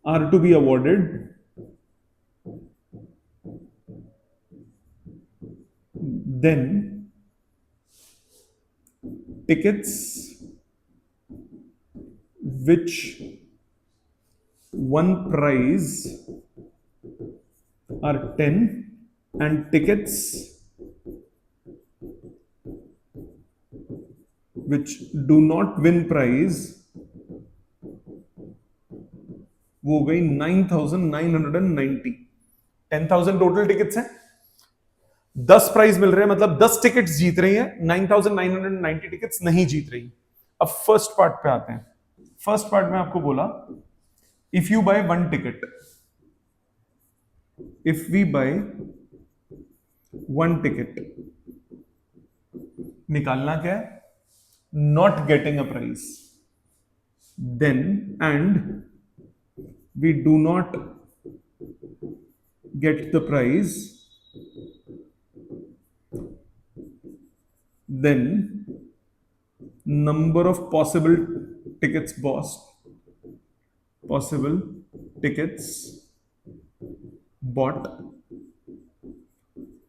are to be awarded, then tickets which one prize are 10 and tickets which do not win prize वो हो गई 9,990। 10,000 टोटल टिकट्स हैं, 10 प्राइज मिल रहे हैं, मतलब 10 टिकट्स जीत रही हैं, 9,990 टिकट्स नहीं जीत रही। अब फर्स्ट पार्ट पे आते हैं। फर्स्ट पार्ट में आपको बोला if you buy 1 ticket, if we buy 1 ticket, निकालना क्या है? Not getting a prize, then and we do not get the prize, then number of possible tickets bought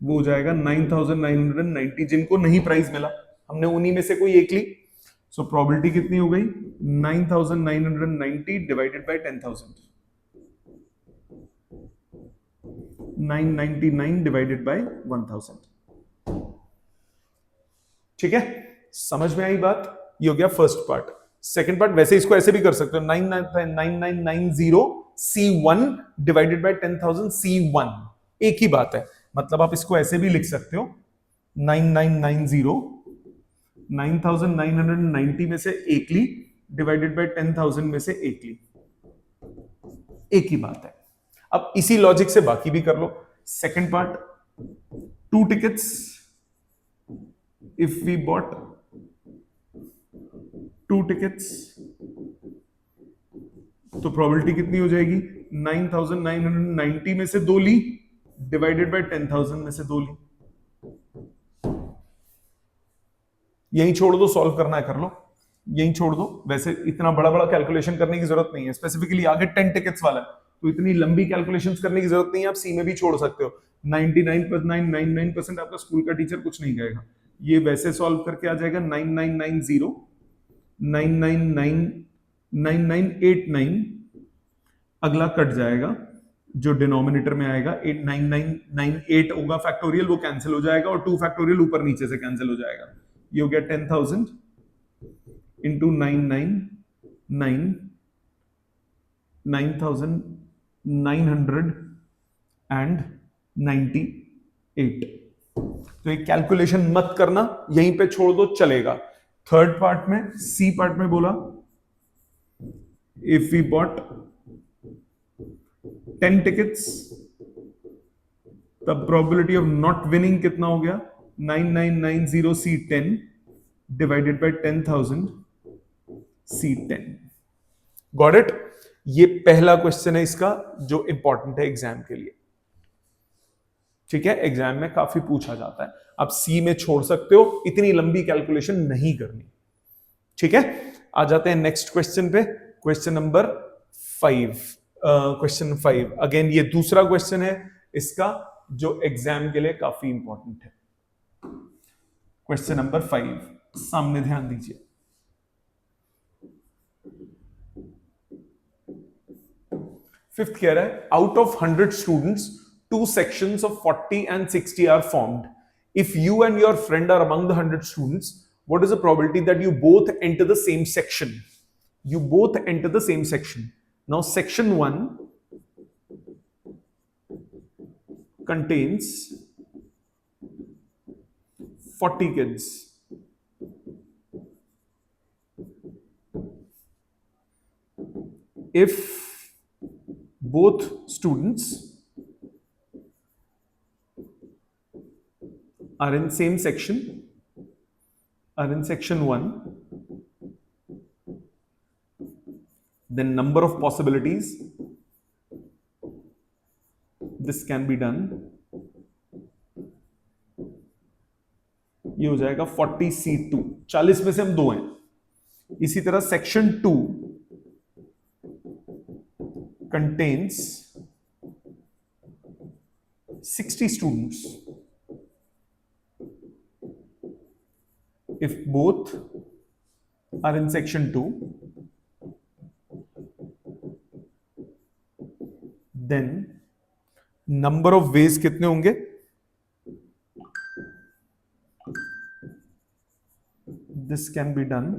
वो हो जाएगा 9990, जिनको नहीं प्राइस मिला, हमने उन्हीं में से कोई एक ली। सो प्रोबेबिलिटी कितनी हो गई? 9990 डिवाइडेड बाय 10,000, 999 डिवाइडेड बाय 1000। ठीक है, समझ में आई बात? ये हो गया फर्स्ट पार्ट। सेकंड पार्ट वैसे इसको ऐसे भी कर सकते हो, 9990 C1 डिवाइडेड बाय 10,000 C1, एक ही बात है। मतलब आप इसको ऐसे भी लिख सकते हो, 9990 9990 में से एक ली डिवाइडेड बाय 10,000 में से एक ली, एक ही बात है। अब इसी लॉजिक से बाकी भी कर लो। Second part, 2 tickets, if we bought 2 tickets तो प्रोबेबिलिटी कितनी हो जाएगी? 9990 में से 2 ली डिवाइडेड बाय 10,000 में से 2 ली। यहीं छोड़ दो, सॉल्व करना है कर लो, यहीं छोड़ दो। वैसे इतना बड़ा बड़ा कैलकुलेशन करने की जरूरत नहीं है, स्पेसिफिकली आगे 10 टिकट्स वाला है तो इतनी लंबी कैलकुलेशंस करने की जरूरत नहीं है, आप सी में भी छोड़ सकते हो। 99.999% आपका स्कूल का टीचर कुछ नहीं कहेगा। ये वैसे सॉल्व करके आ जाएगा 9990 9989, अगला कट जाएगा, जो डिनोमिनेटर में आएगा 89998 होगा फैक्टोरियल, वो कैंसिल हो जाएगा और 2 फैक्टोरियल ऊपर नीचे से कैंसिल हो जाएगा। ये हो गया 10,000 इंटू 9,998। तो ये कैलकुलेशन मत करना, यहीं पे छोड़ दो, चलेगा। थर्ड पार्ट में, सी पार्ट में बोला, if we bought 10 tickets, the probability of not winning कितना हो गया? 9990 C10 divided by 10,000 C10। Got it? ये पहला क्वेश्चन है इसका जो इंपॉर्टेंट है एग्जाम के लिए। ठीक है, एग्जाम में काफी पूछा जाता है। आप सी में छोड़ सकते हो, इतनी लंबी कैलकुलेशन नहीं करनी। ठीक है, आ जाते हैं नेक्स्ट क्वेश्चन पे, क्वेश्चन नंबर 5। क्वेश्चन 5 अगेन ये दूसरा क्वेश्चन है इसका जो एग्जाम के लिए काफी इंपॉर्टेंट है। क्वेश्चन नंबर 5, सामने ध्यान दीजिए। फिफ्थ कह रहा है, out of 100 students 2 sections of 40 and 60 are formed. If you and your friend are among the 100 students, what is the probability that you both enter the same section? You both enter the same section. Now section 1 contains 40 kids. If both students are in same section, are in section 1, then number of possibilities, this can be done, ये हो जाएगा 40C2, 40 में से हम 2 हैं। इसी तरह section 2 contains 60 students. If both are in section 2, then number of ways कितने होंगे? This can be done,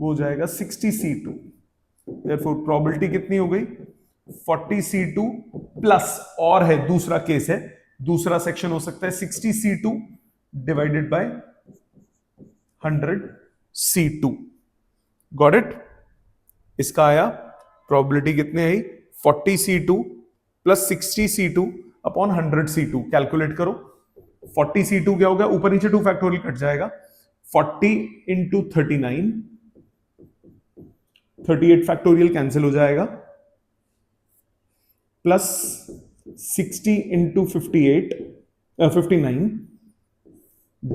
वो हो जाएगा 60C2। Therefore probability कितनी हो गई? 40C2 प्लस, और है दूसरा केस है, दूसरा सेक्शन हो सकता है 60C2 divided by 100C2। Got it? इसका आया, प्रोबेबिलिटी कितनी आई? 40C2 plus 60C2 upon 100C2। Calculate करो, 40C2 क्या होगा? ऊपर नीचे 2 फैक्टोरियल कट जाएगा, 40 इंटू 39, 38 फैक्टोरियल कैंसिल हो जाएगा, plus 60 into 59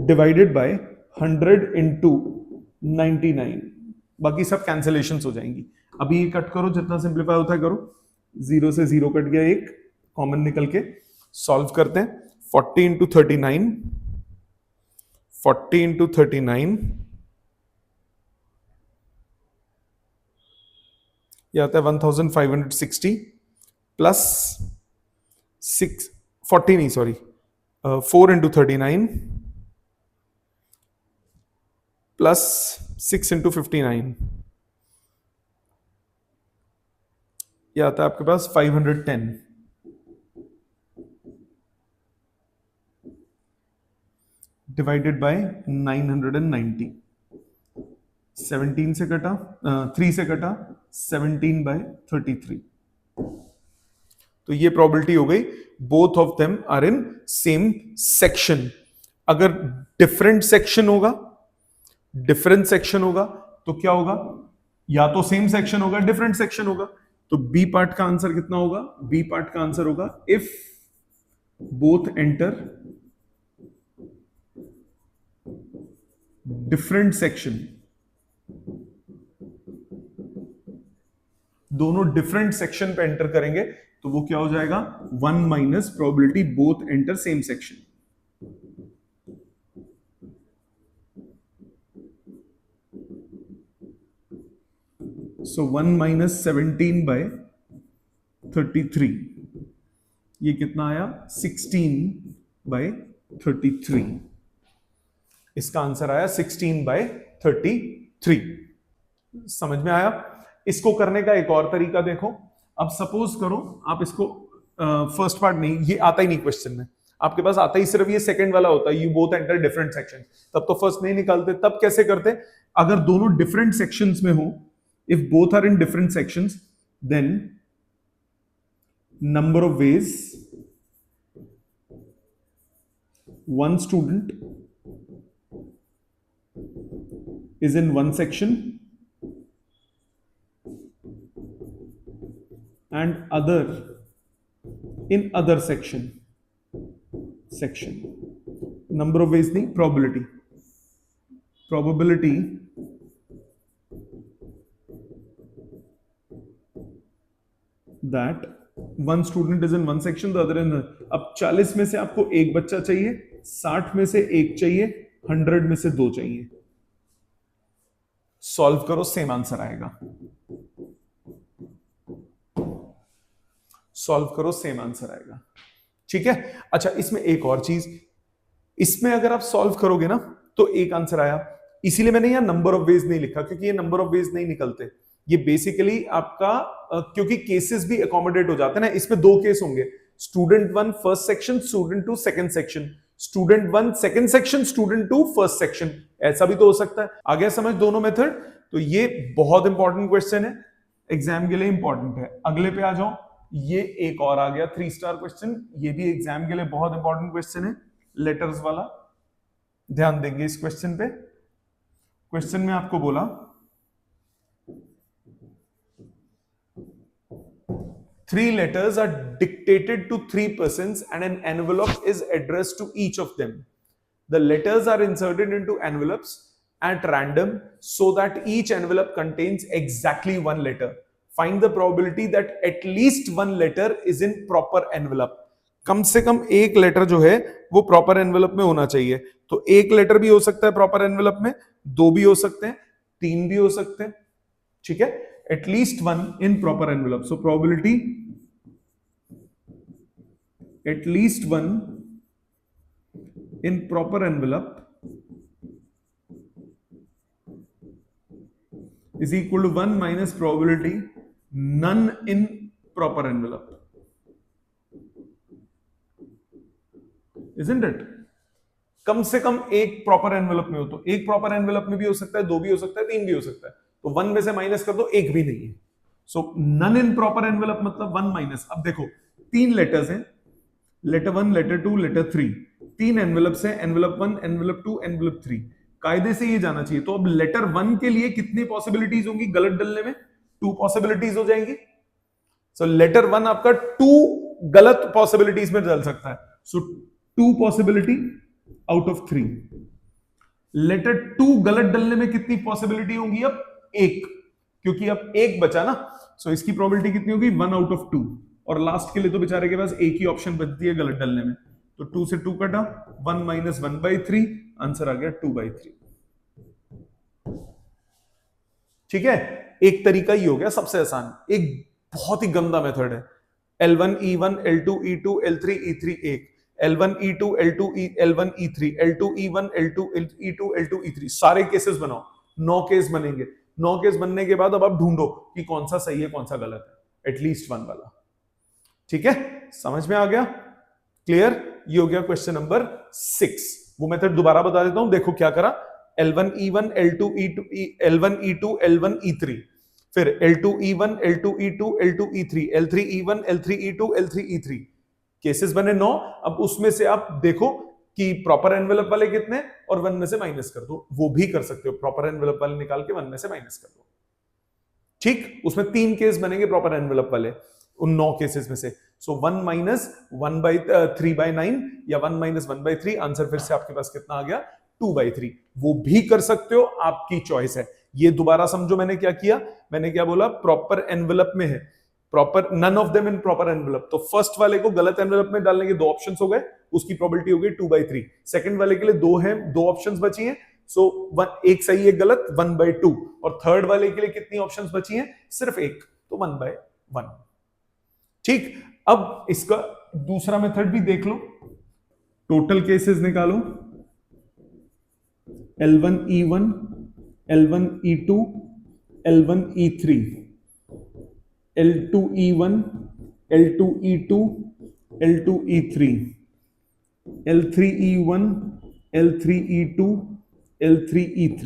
divided by 100 into 99। बाकी सब कैंसिलेशन हो जाएंगी। अभी ये कट करो, जितना सिंप्लीफाई होता है करो। 0 से 0 कट गया, एक कॉमन निकल के सॉल्व करते हैं। 40 इंटू 39, 40 इंटू 39 ये आता है 1560 प्लस 6 40 नहीं सॉरी 4 इंटू 39 प्लस 6 इंटू 59 ये आता है आपके पास 510 डिवाइडेड बाय 990। 17 से कटा 3 से कटा 17 बाय 33। तो ये प्रोबेबिलिटी हो गई, both of them are in same section. अगर डिफरेंट सेक्शन होगा तो क्या होगा, या तो सेम सेक्शन होगा डिफरेंट सेक्शन होगा। तो बी पार्ट का आंसर कितना होगा, बी पार्ट का आंसर होगा if both enter different section, दोनों डिफरेंट सेक्शन पे एंटर करेंगे तो वो क्या हो जाएगा, 1 minus probability both enter same section. So 1 minus 17 by 33 ये कितना आया, 16 बाय 33। इसका आंसर आया 16 बाय 33। समझ में आया। इसको करने का एक और तरीका देखो। अब सपोज करो आप इसको फर्स्ट पार्ट नहीं, ये आता ही नहीं क्वेश्चन में, आपके पास आता ही सिर्फ ये सेकंड वाला होता है, you both enter different section. तब तो फर्स्ट नहीं निकालते, तब कैसे करते, अगर दोनों डिफरेंट सेक्शंस में हो, if both are in different sections, then number of ways one student is in one section and other in other section number of ways नहीं, probability that one student is in one section the other in the, अब 40 में से आपको एक बच्चा चाहिए, 60 में से एक चाहिए, 100 में से दो चाहिए। सॉल्व करो, सेम आंसर आएगा। सॉल्व करो, सेम आंसर आएगा। ठीक है। अच्छा, इसमें एक और चीज, इसमें अगर आप सॉल्व करोगे ना तो एक आंसर आया, इसीलिए मैंने यहां नंबर ऑफ वेज नहीं लिखा, क्योंकि ये नंबर ऑफ वेज नहीं निकलते। ये बेसिकली आपका क्योंकि केसेस भी अकोमोडेट हो जाते हैं ना, इसमें दो केस होंगे, student 1 first section, student 2 second section, student 1 second section, student 2 first section, ऐसा भी तो हो सकता है। आ गया समझ दोनों मेथड। तो ये बहुत इंपॉर्टेंट क्वेश्चन है, एग्जाम के लिए इंपॉर्टेंट है। अगले पे आ जाओ, ये एक और आ गया 3 स्टार क्वेश्चन, ये भी एग्जाम के लिए बहुत इंपॉर्टेंट क्वेश्चन है, लेटर्स वाला। ध्यान देंगे इस क्वेश्चन पे। क्वेश्चन में आपको बोला 3 letters are dictated to 3 persons and an envelope is addressed to each of them. The letters are inserted into envelopes at random so that each envelope contains exactly 1 letter. Find the probability that at least 1 letter is in proper envelope. कम से कम एक लेटर जो है वो प्रॉपर एनवेलप में होना चाहिए। तो एक लेटर भी हो सकता है प्रॉपर एनवेलप में, 2 भी हो सकते हैं, 3 भी हो सकते हैं। ठीक है, at least 1 in proper envelope. So probability at least 1 in proper envelope is equal to 1 minus probability none in proper envelope. Isn't it? कम से कम एक प्रॉपर एनवेलप में हो, तो एक प्रॉपर एनवेलप में भी हो सकता है, 2 भी हो सकता है, 3 भी हो सकता है। तो 1 में से माइनस कर दो, एक भी नहीं है। सो नन इन प्रॉपर एनवेलप मतलब 1 माइनस। अब देखो 3 लेटर्स हैं, लेटर 1, लेटर 2, लेटर 3, 3 एनवेलप्स हैं, एनवेलप 1, एनवेलप 2, एनवेलप 3। कायदे से ये जाना चाहिए। तो अब लेटर 1 के लिए कितनी पॉसिबिलिटीज होंगी गलत डलने में, 2 पॉसिबिलिटीज हो जाएंगी। सो लेटर 1 आपका 2 गलत पॉसिबिलिटीज में डल सकता है। सो 2 पॉसिबिलिटी आउट ऑफ 3। लेटर 2 गलत डलने में कितनी पॉसिबिलिटी होगी? अब 1, क्योंकि अब 1 बचा ना। सो इसकी प्रोबेबिलिटी कितनी होगी? 1 आउट ऑफ 2। और लास्ट के लिए तो बेचारे के पास एक ही ऑप्शन बचती है गलत डलने में, तो 2 से 2 कटा, 1 माइनस 1/3, आंसर आ गया 2/3। ठीक है, एक तरीका ही हो गया सबसे आसान। एक बहुत ही गंदा मेथड है, L1 E1 L2 E2 L3 E3 1, L1 E2 L2 L1 E3 L2 E1 L2 E2 L2 E3, सारे केसेस बनाओ, 9 केस बनेंगे। 9 केस बनने के बाद अब आप ढूंढो कि कौन सा सही है कौन सा गलत है, एटलीस्ट 1 वाला। ठीक है, समझ में आ गया? क्लियर? ये हो गया क्वेश्चन नंबर 6। वो मेथड दोबारा बता देता हूं, देखो क्या करा। L1 E1 L2 E2 L1 E2 L1 E3, फिर L2 E1 L2 E2 L2 E3 L3 E1 L3 E2 L3 E3, cases बने 9। अब उसमें से आप देखो कि प्रॉपर एनवेलप वाले कितने, और 1 में से माइनस कर दो। वो भी कर सकते हो, प्रॉपर एनवेलप वाले निकाल के 1 में से माइनस कर दो। ठीक, उसमें 3 केस बनेंगे प्रॉपर एनवेलप वाले उन 9 केसेस में से। सो 1 माइनस 1/3/9 या 1 माइनस 1/3, आंसर फिर से आपके पास कितना आ गया? 2/3। वो भी कर सकते हो, आपकी चॉइस है। ये दोबारा समझो मैंने क्या किया, मैंने क्या बोला? प्रॉपर एनवेलप में है, proper none of them in proper envelope. तो फर्स्ट वाले को गलत एनवेलप में डालने के 2 ऑप्शंस हो गए, उसकी प्रोबेबिलिटी हो गई 2/3। सेकंड वाले के लिए 2 हैं, 2 ऑप्शंस बची हैं, सो एक सही एक गलत, 1/2। और थर्ड वाले के लिए कितनी ऑप्शंस बची हैं? सिर्फ एक, तो 1/1। ठीक, अब इसका दूसरा मेथड भी देख लो, टोटल केसेस निकालो। L1 E1 L1 E2 L1 E3 L2 E1 L2 E2 L2 E3 L3 E1 L3 E2 L3 E3।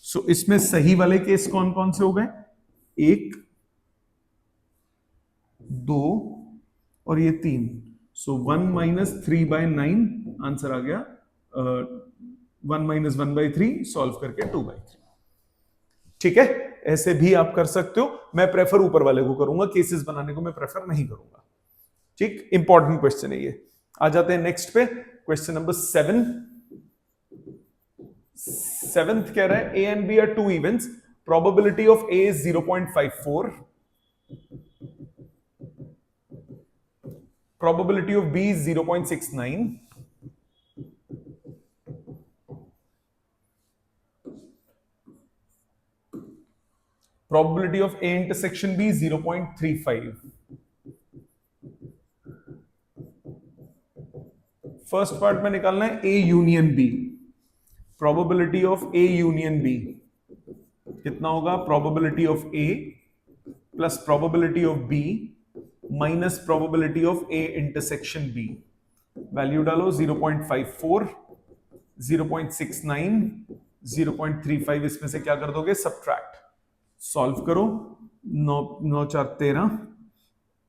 सो इसमें सही वाले केस कौन कौन से हो गए? 1, 2 और ये 3। सो 1 माइनस 3/9, आंसर आ गया 1 माइनस 1/3, सॉल्व करके 2/3। ठीक है, ऐसे भी आप कर सकते हो। मैं प्रेफर ऊपर वाले को करूंगा, केसेस बनाने को मैं प्रेफर नहीं करूंगा। ठीक, इंपॉर्टेंट क्वेश्चन है ये। आ जाते हैं नेक्स्ट पे, क्वेश्चन नंबर 7। 7th कह रहा है A and B are 2 events, probability of A is 0.54, probability of B is 0.69, probability of A intersection B is 0.35। First part में निकालना है A union B। Probability of A union B कितना होगा? Probability of A plus probability of B minus probability of A intersection B। Value डालो, 0.54, 0.69, 0.35, इसमें से क्या कर दोगे? सब्ट्रैक्ट। सॉल्व करो, 9 9 4 13,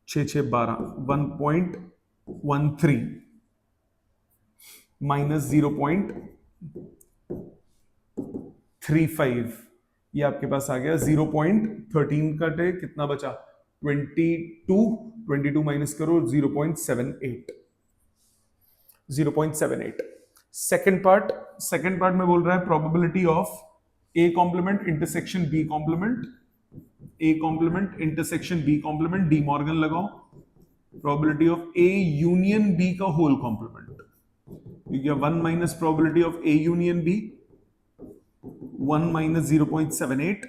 6 6 12, 1.13 माइनस 0.35, ये आपके पास आ गया 0.13 कटे, कितना बचा? 22 माइनस करो, 0.78। सेकेंड पार्ट में बोल रहा है probability of A complement intersection B complement, A complement intersection B complement, de Morgan लगाओ। Probability of A union B का whole complement, 1 minus probability of A union B, 1 minus 0.78,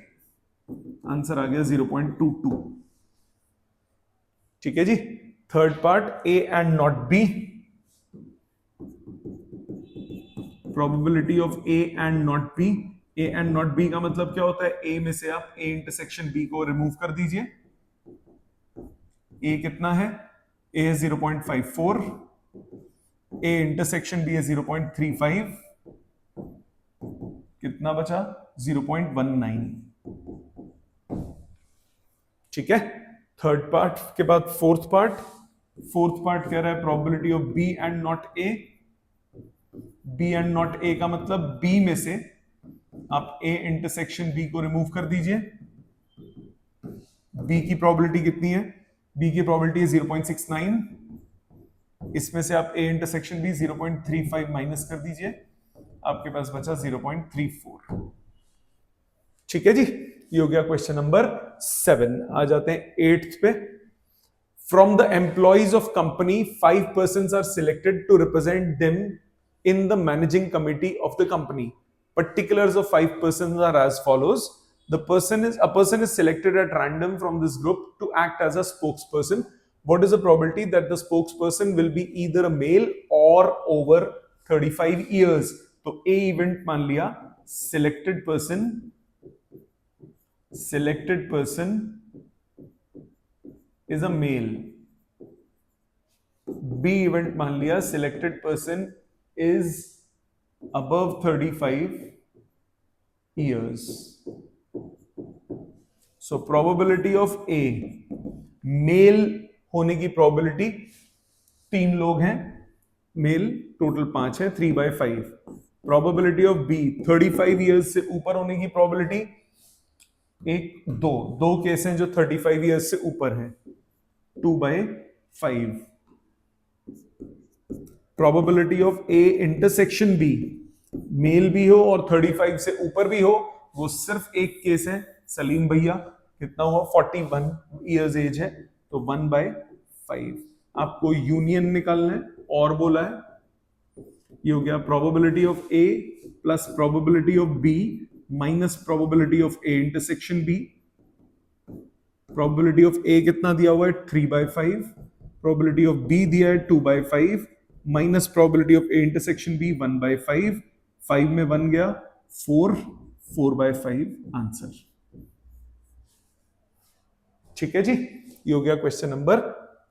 answer आ गया 0.22। ठीक है जी। Third part A and not B, probability of A and not B। A and not B का मतलब क्या होता है? A में से आप A इंटरसेक्शन B को रिमूव कर दीजिए। A कितना है? A है 0.54, A इंटरसेक्शन B है 0.35, कितना बचा? 0.19। ठीक है, थर्ड पार्ट के बाद फोर्थ पार्ट कह रहा है probability of B and not A। B and not A का मतलब B में से आप A इंटरसेक्शन B को रिमूव कर दीजिए। B की प्रोबेबिलिटी कितनी है? बी की प्रोबेबिलिटी है 0.69, इसमें से आप ए इंटरसेक्शन बी 0.35 माइनस कर दीजिए, आपके पास बचा 0.34। ठीक है जी, ये हो गया क्वेश्चन नंबर 7। आ जाते हैं 8th पे। From the employees of company, 5 persons are selected to represent them in the managing committee of the company. Particulars of 5 persons are as follows. A person is selected at random from this group to act as a spokesperson. What is the probability that the spokesperson will be either a male or over 35 years? तो A event मान लिया, selected person is a male. B event मान लिया, selected person is above 35 years. So probability of A, male होने की probability, 3 लोग हैं, मेल टोटल 5 है, 3/5। प्रोबेबिलिटी ऑफ बी 35 इयर्स से ऊपर होने की प्रोबेबिलिटी, एक दो केस हैं जो 35 इयर्स से ऊपर हैं, 2/5। Probability of A intersection B, male भी हो और 35 से ऊपर भी हो, वो सिर्फ एक केस है, सलीम भैया, कितना हुआ 41 इयर्स एज है, तो 1/5। आपको यूनियन निकालना है और बोला है, ये हो गया probability of A plus probability of B minus probability of A intersection B. Probability of A कितना दिया हुआ है 3/5, प्रोबेबिलिटी ऑफ बी दिया है 2/5 minus probability of A intersection B 1/5, 5 में 1 गया 4/5 आंसर। ठीक है जी, ये हो गया क्वेश्चन नंबर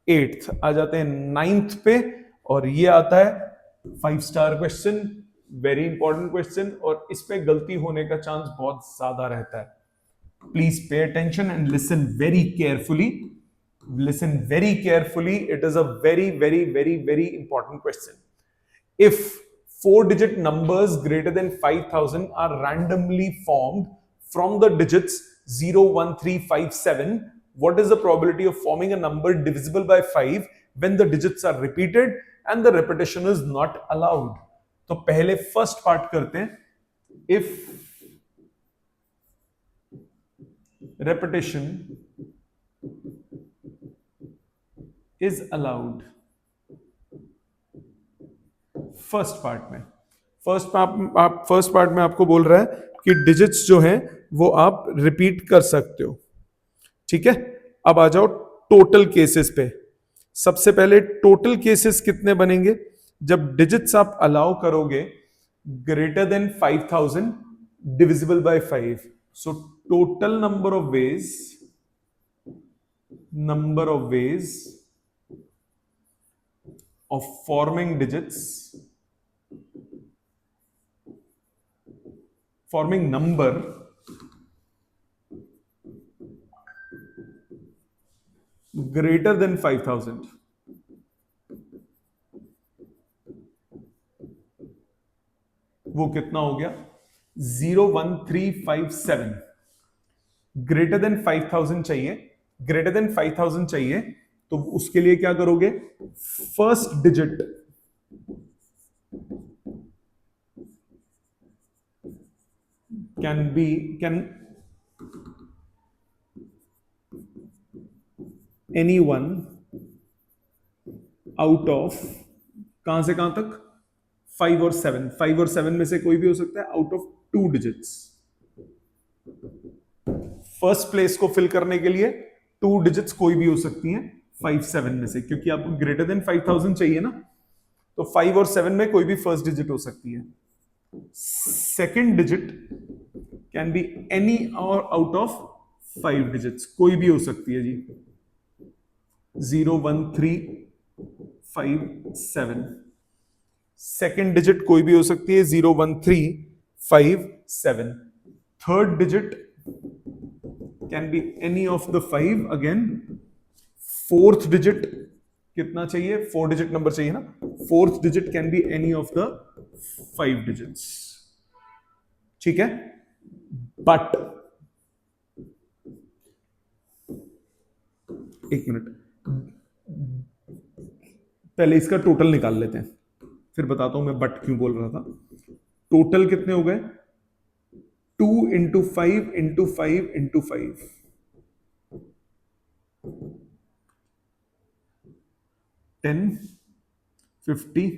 8। आ जाते हैं 9th पे, और ये आता है 5 star question, very important question, और इस पे गलती होने का चांस बहुत ज्यादा रहता है। Please pay attention and listen very carefully, listen very carefully, it is a very very very very important question. If 4-digit numbers greater than 5000 are randomly formed from the digits 0, 1, 3, 5, 7, what is the probability of forming a number divisible by 5 when the digits are repeated and the repetition is not allowed? तो पहले फर्स्ट पार्ट करते हैं, if repetition is allowed। First part में आपको बोल रहा है कि डिजिट्स जो हैं वो आप रिपीट कर सकते हो। ठीक है, अब आ जाओ टोटल केसेस पे। सबसे पहले टोटल केसेस कितने बनेंगे जब डिजिट्स आप अलाउ करोगे greater than 5000 divisible by 5। So total number of veg of forming digits, forming number greater than 5000। वो कितना हो गया 01357। ग्रेटर देन 5000 चाहिए, ग्रेटर देन 5000 चाहिए, तो उसके लिए क्या करोगे, first digit can anyone out of, कहां से कहां तक 5 और 7, 5 और 7 में से कोई भी हो सकता है, out of 2 digits. First place को फिल करने के लिए 2 डिजिट्स कोई भी हो सकती हैं 5, 7 में से, क्योंकि आपको ग्रेटर देन 5000 चाहिए ना, तो 5 और 7 में कोई भी फर्स्ट डिजिट हो सकती है। Second digit can be any और आउट ऑफ 5 डिजिट्स, कोई भी हो सकती है जी, 01357। सेकंड डिजिट कोई भी हो सकती है 01357। Third digit can be any of the 5 again. Fourth digit कितना चाहिए, 4 डिजिट नंबर चाहिए ना, fourth digit can be any of the 5 digits. ठीक है, बट एक मिनट, पहले इसका टोटल निकाल लेते हैं, फिर बताता हूं मैं बट क्यों बोल रहा था। टोटल कितने हो गए? 2 into 5 into 5 into 5, 10, 50,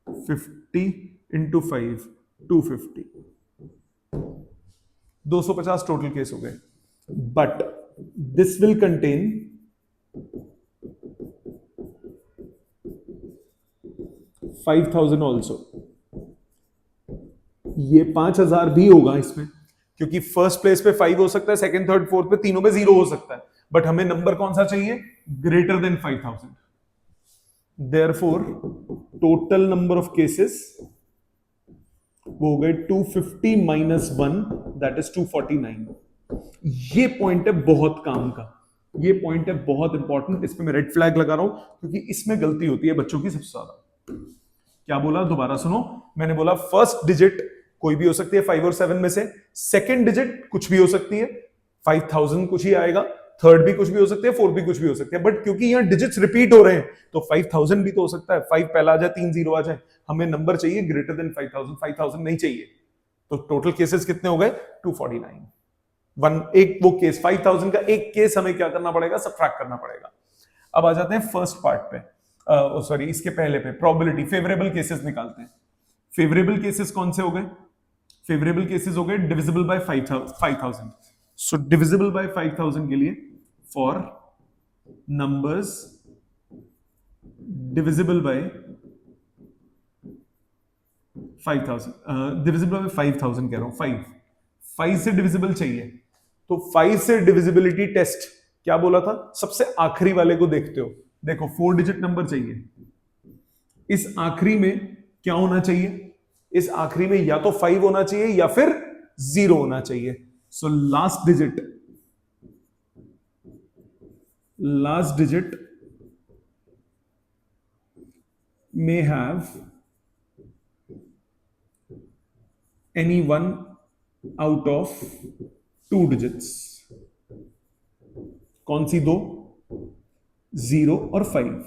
50 into 5, 250, 250 total case हो गए। But this will contain 5000 also. ये 5000 भी होगा इसमें, क्योंकि फर्स्ट प्लेस पे 5 हो सकता है, सेकंड थर्ड फोर्थ पे तीनों पे 0 हो सकता है, बट हमें नंबर कौन सा चाहिए? Greater than 5000। Therefore total number of cases वो हो गए 250 माइनस 1, दैट इज 249। ये पॉइंट है बहुत काम का, ये पॉइंट है बहुत इंपॉर्टेंट, इस पे मैं रेड फ्लैग लगा रहा हूं क्योंकि इसमें गलती होती है बच्चों की सबसे ज्यादा। क्या बोला? दोबारा सुनो। मैंने बोला फर्स्ट डिजिट कोई भी हो सकती है 5 और 7 में से, सेकंड डिजिट कुछ भी हो सकती है, 5000 कुछ ही आएगा, थर्ड भी कुछ भी हो सकती है, फोर्थ भी कुछ भी हो सकती है, बट क्योंकि यहां डिजिट्स रिपीट हो रहे हैं तो 5000 भी तो हो सकता है, 5 पहला आ जाए, 3 0 आ जाए। हमें नंबर चाहिए ग्रेटर देन 5000, 5000 नहीं चाहिए। तो टोटल केसेस कितने हो गए? 249। वन एक वो केस 5000 का एक केस हमें क्या करना पड़ेगा? सब्ट्रैक्ट करना पड़ेगा। अब आ जाते हैं फर्स्ट पार्ट पे, सॉरी इसके पहले पे, प्रोबेबिलिटी, फेवरेबल केसेस निकालते हैं। फेवरेबल केसेस कौन से हो गए? फेवरेबल केसेस हो गए divisible by 5000। So divisible by 5000 के लिए for numbers divisible by 5000, divisible by 5000 कह रहा हूं, 5 से डिविजिबल चाहिए, तो 5 से डिविजिबिलिटी टेस्ट क्या बोला था? सबसे आखिरी वाले को देखते हो, देखो 4 डिजिट नंबर चाहिए, इस आखिरी में क्या होना चाहिए? इस आखिरी में या तो 5 होना चाहिए या फिर 0 होना चाहिए। So last digit may have any one out of 2 digits। कौन सी दो? 0 और 5,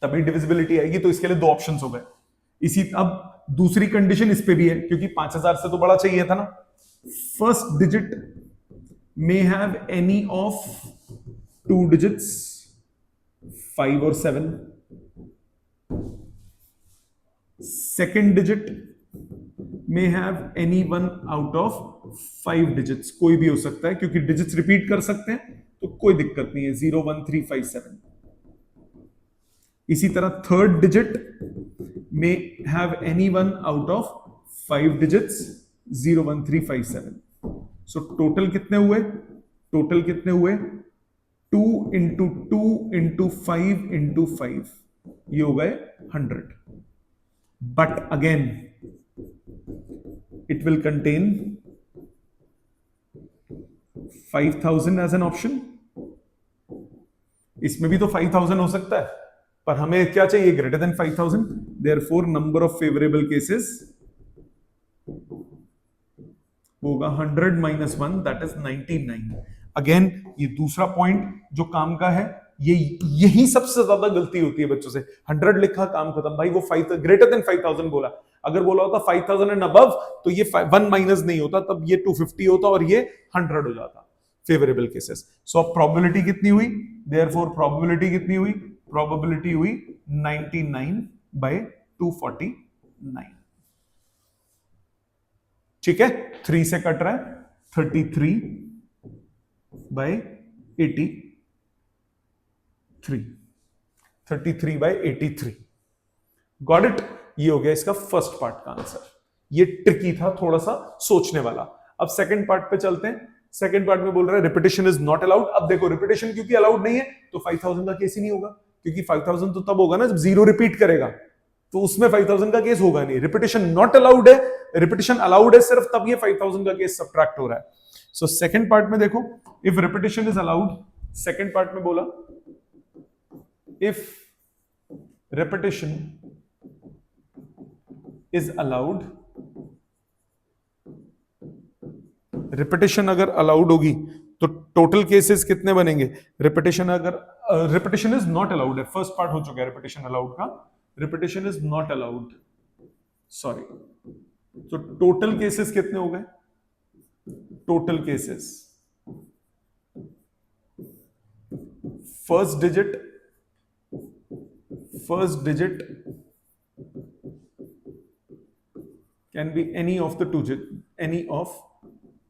तभी डिविजिबिलिटी आएगी। तो इसके लिए दो ऑप्शंस हो गए। इसी अब दूसरी कंडीशन इस पे भी है, क्योंकि 5000 से तो बड़ा चाहिए था ना। First digit may have any of 2 digits, 5 और 7। Second digit may have any one out of 5 digits, कोई भी हो सकता है, क्योंकि डिजिट्स रिपीट कर सकते हैं तो कोई दिक्कत नहीं है, 0 1 3 5 7। इसी तरह third digit may have any one out of 5 digits, 0 1 3 5 7। So total कितने हुए? टोटल कितने हुए? 2 इंटू 2 इंटू 5 इंटू 5, ये हो गए 100। But again it will contain 5000 as an option। इसमें भी तो 5000 हो सकता है, पर हमें क्या चाहिए? Greater than 5000। Therefore number of favourable cases होगा 100 माइनस 1, दैट इज 99। अगेन ये दूसरा पॉइंट जो काम का है, ये यही सबसे ज्यादा गलती होती है बच्चों से। 100 लिखा, काम खत्म। भाई वो 5 ग्रेटर देन 5000 बोला, अगर बोला होता 5000 एंड अबव तो ये 1 माइनस नहीं होता, तब ये 250 होता और ये 100 हो जाता। Favourable cases. सो अब प्रोबेबिलिटी कितनी हुई? देयरफॉर प्रोबेबिलिटी कितनी हुई? प्रोबेबिलिटी हुई 99 बाय 249। ठीक है, 3 से कट रहा है, 33 बाय 83, 33 बाय 83। Got it? ये हो गया इसका फर्स्ट पार्ट का आंसर। ये ट्रिकी था, थोड़ा सा सोचने वाला। अब सेकंड पार्ट पे चलते हैं। सेकंड पार्ट में बोल रहा है रिपीटिशन इज नॉट अलाउड। अब देखो रिपीटिशन क्योंकि अलाउड नहीं है तो 5000 का केस ही नहीं होगा, क्योंकि 5000 तो तब होगा ना जब 0 रिपीट करेगा, तो उसमें 5000 का केस होगा नहीं। रिपीटिशन नॉट अलाउड है, रिपीटिशन अलाउड है सिर्फ तब ये 5000 का केस सब्ट्रैक्ट हो रहा है। सो सेकंड पार्ट में देखो, if repetition is allowed, second part में बोला if repetition is allowed, repetition अगर अलाउड होगी तो टोटल केसेस कितने बनेंगे? रिपीटेशन अगर रिपीटेशन इज नॉट अलाउड है, फर्स्ट पार्ट हो चुका है रिपीटेशन अलाउड का, repetition is not allowed, sorry. तो टोटल केसेस कितने हो गए? Total cases first digit can be any of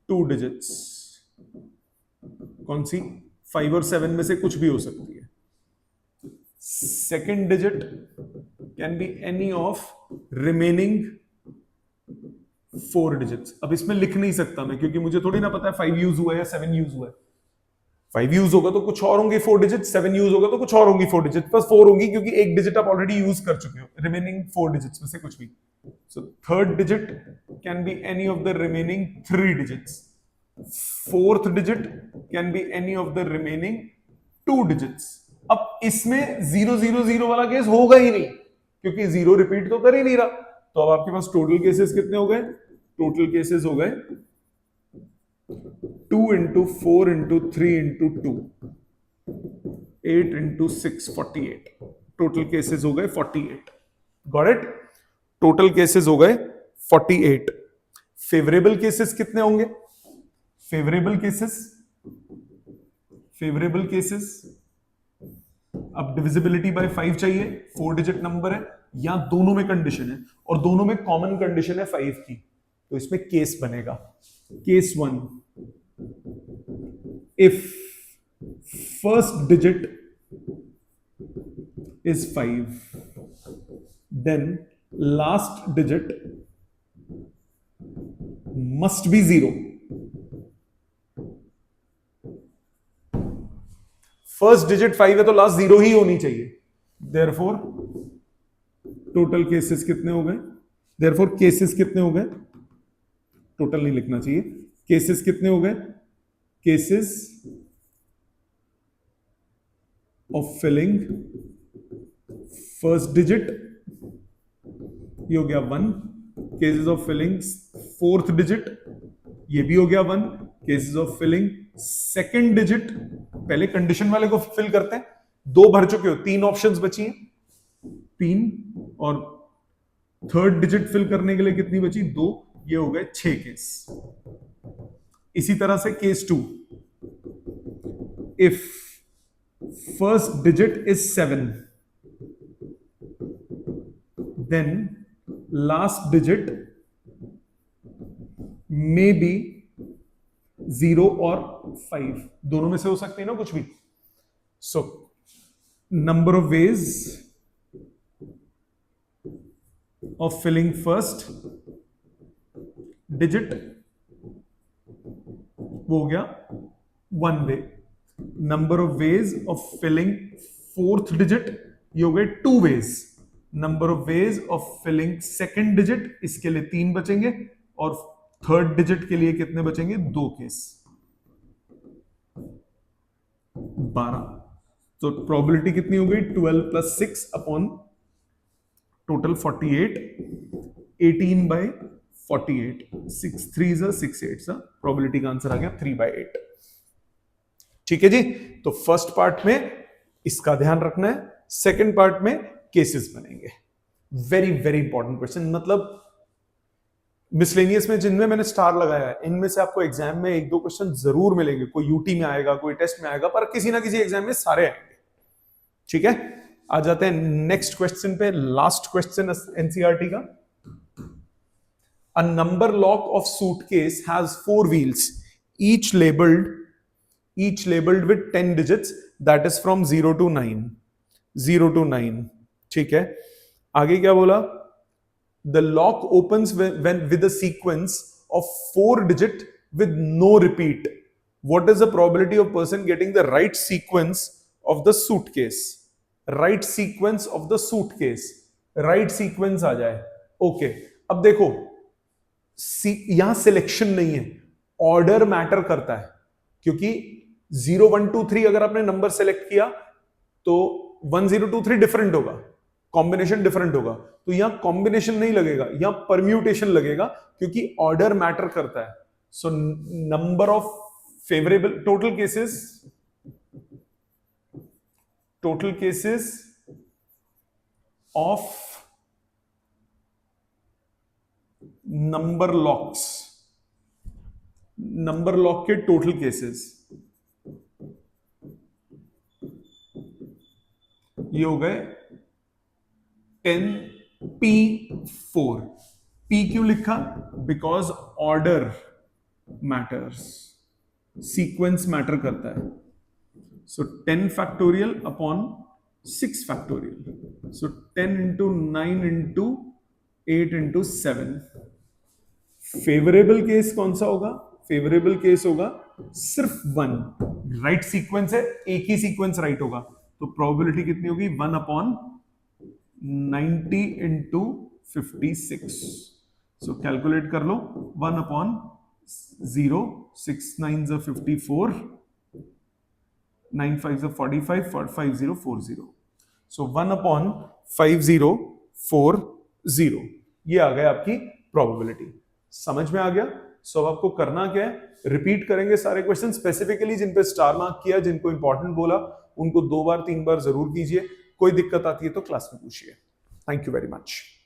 two digits. कौन सी? 5 और 7 में से कुछ भी हो सकती है। Second digit can be any of remaining 4 digits. अब इसमें लिख नहीं सकता मैं, क्योंकि मुझे थोड़ी ना पता है 5 यूज हुआ है या 7 यूज हुआ है। 5 यूज होगा तो कुछ और होंगे 4 डिजिट, 7 यूज होगा तो कुछ और होंगी 4 डिजिट, बस 4 होंगी क्योंकि एक डिजिट आप ऑलरेडी यूज कर चुके हो। रिमेनिंग 4 डिजिट्स में से कुछ भी। So third digit can be any of the remaining 3 digits. Fourth digit can be any of the remaining 2 digits. अब इसमें 0 0 0 वाला केस होगा ही नहीं, क्योंकि 0 रिपीट तो कर ही नहीं रहा। तो अब आपके पास टोटल केसेस कितने हो गए? टोटल केसेस हो गए 2 into 4 into 3 into 2, 8 into 6, 48। Total cases हो गए 48। Got it? टोटल केसेस हो गए 48। फेवरेबल केसेस कितने होंगे? फेवरेबल केसेस अब डिविजिबिलिटी बाय 5 चाहिए, 4 डिजिट नंबर है, या दोनों में कंडीशन है, और दोनों में कॉमन कंडीशन है 5 की, तो इसमें केस बनेगा। Case 1, if first digit is 5, then last digit must be 0। First digit 5 है तो लास्ट 0 ही होनी चाहिए। देयरफॉर टोटल केसेस कितने हो गए? देयरफॉर केसेस कितने हो गए? टोटल नहीं लिखना चाहिए। केसेस कितने हो गए? Cases of filling first digit, ये हो गया 1। Cases of filling fourth digit, ये भी हो गया 1। Cases of filling second digit, पहले कंडीशन वाले को फिल करते हैं। 2 भर चुके हो, 3 ऑप्शंस बची हैं, 3। और थर्ड डिजिट फिल करने के लिए कितनी बची? 2। ये हो गए 6 केस। इसी तरह से case 2, if first digit is 7, then last digit may be 0 और 5, दोनों में से हो सकते हैं ना कुछ भी। So number of ways of filling first digit वो हो गया 1 way. Number of ways of filling fourth digit, ये हो गए 2 ways. Number of ways of filling second digit, इसके लिए 3 बचेंगे, और थर्ड डिजिट के लिए कितने बचेंगे? 2 केस। 12। तो प्रोबेबिलिटी कितनी हो गई? 12 + 6 अपॉन टोटल 48, 18 by 48। 6 3 6 8, प्रोबेबिलिटी का आंसर आ गया 3/8। ठीक है जी। तो फर्स्ट पार्ट में इसका ध्यान रखना है, सेकेंड पार्ट में केसेस बनेंगे। Very very important question. मतलब मिसलेनियस में जिनमें मैंने स्टार लगाया है, इनमें से आपको एग्जाम में 1-2 क्वेश्चन जरूर मिलेंगे। कोई यूटी में आएगा, कोई टेस्ट में आएगा, पर किसी ना किसी एग्जाम में सारे आएंगे। ठीक है, आ जाते हैं नेक्स्ट क्वेश्चन पे। लास्ट क्वेश्चन एनसीईआरटी का। A number lock of suitcase has 4 wheels, each labeled with 10 digits, that is from 0 to 9। ठीक है, आगे क्या बोला? The lock opens when with a sequence of 4 digit with no repeat. What is the probability of person getting the right sequence of the suitcase? Right sequence of the suitcase, right sequence आ जाए। Okay, अब देखो यहां सिलेक्शन नहीं है, ऑर्डर मैटर करता है, क्योंकि 0 1 2 3 अगर आपने नंबर सेलेक्ट किया तो 1 0 2 3 डिफरेंट होगा, कॉम्बिनेशन डिफरेंट होगा। तो यहां कॉम्बिनेशन नहीं लगेगा, यहां परम्यूटेशन लगेगा, क्योंकि ऑर्डर मैटर करता है। So number of favourable total cases of number lock के टोटल केसेस, ये हो गए 10p4। p क्यों लिखा? Because order matters, sequence matter करता है। सो 10 फैक्टोरियल अपॉन 6 फैक्टोरियल, सो 10 into 9 into 8 into 7। Favourable case कौन सा होगा? फेवरेबल केस होगा सिर्फ 1, राइट सीक्वेंस है, एक ही सीक्वेंस राइट होगा, तो प्रोबेबिलिटी कितनी होगी? 1 अपॉन 90 इंटू 56। सो कैलकुलेट कर लो, 1 अपॉन 0, 6 9 54, 9 5 45, 50 40। सो 1 अपॉन 5040, ये आ गया आपकी प्रोबेबिलिटी। समझ में आ गया? सो आपको करना क्या है, रिपीट करेंगे सारे क्वेश्चन, स्पेसिफिकली जिन पे स्टार मार्क किया, जिनको इंपॉर्टेंट बोला, उनको 2 बार 3 बार जरूर कीजिए। कोई दिक्कत आती है तो क्लास में पूछिए। Thank you very much.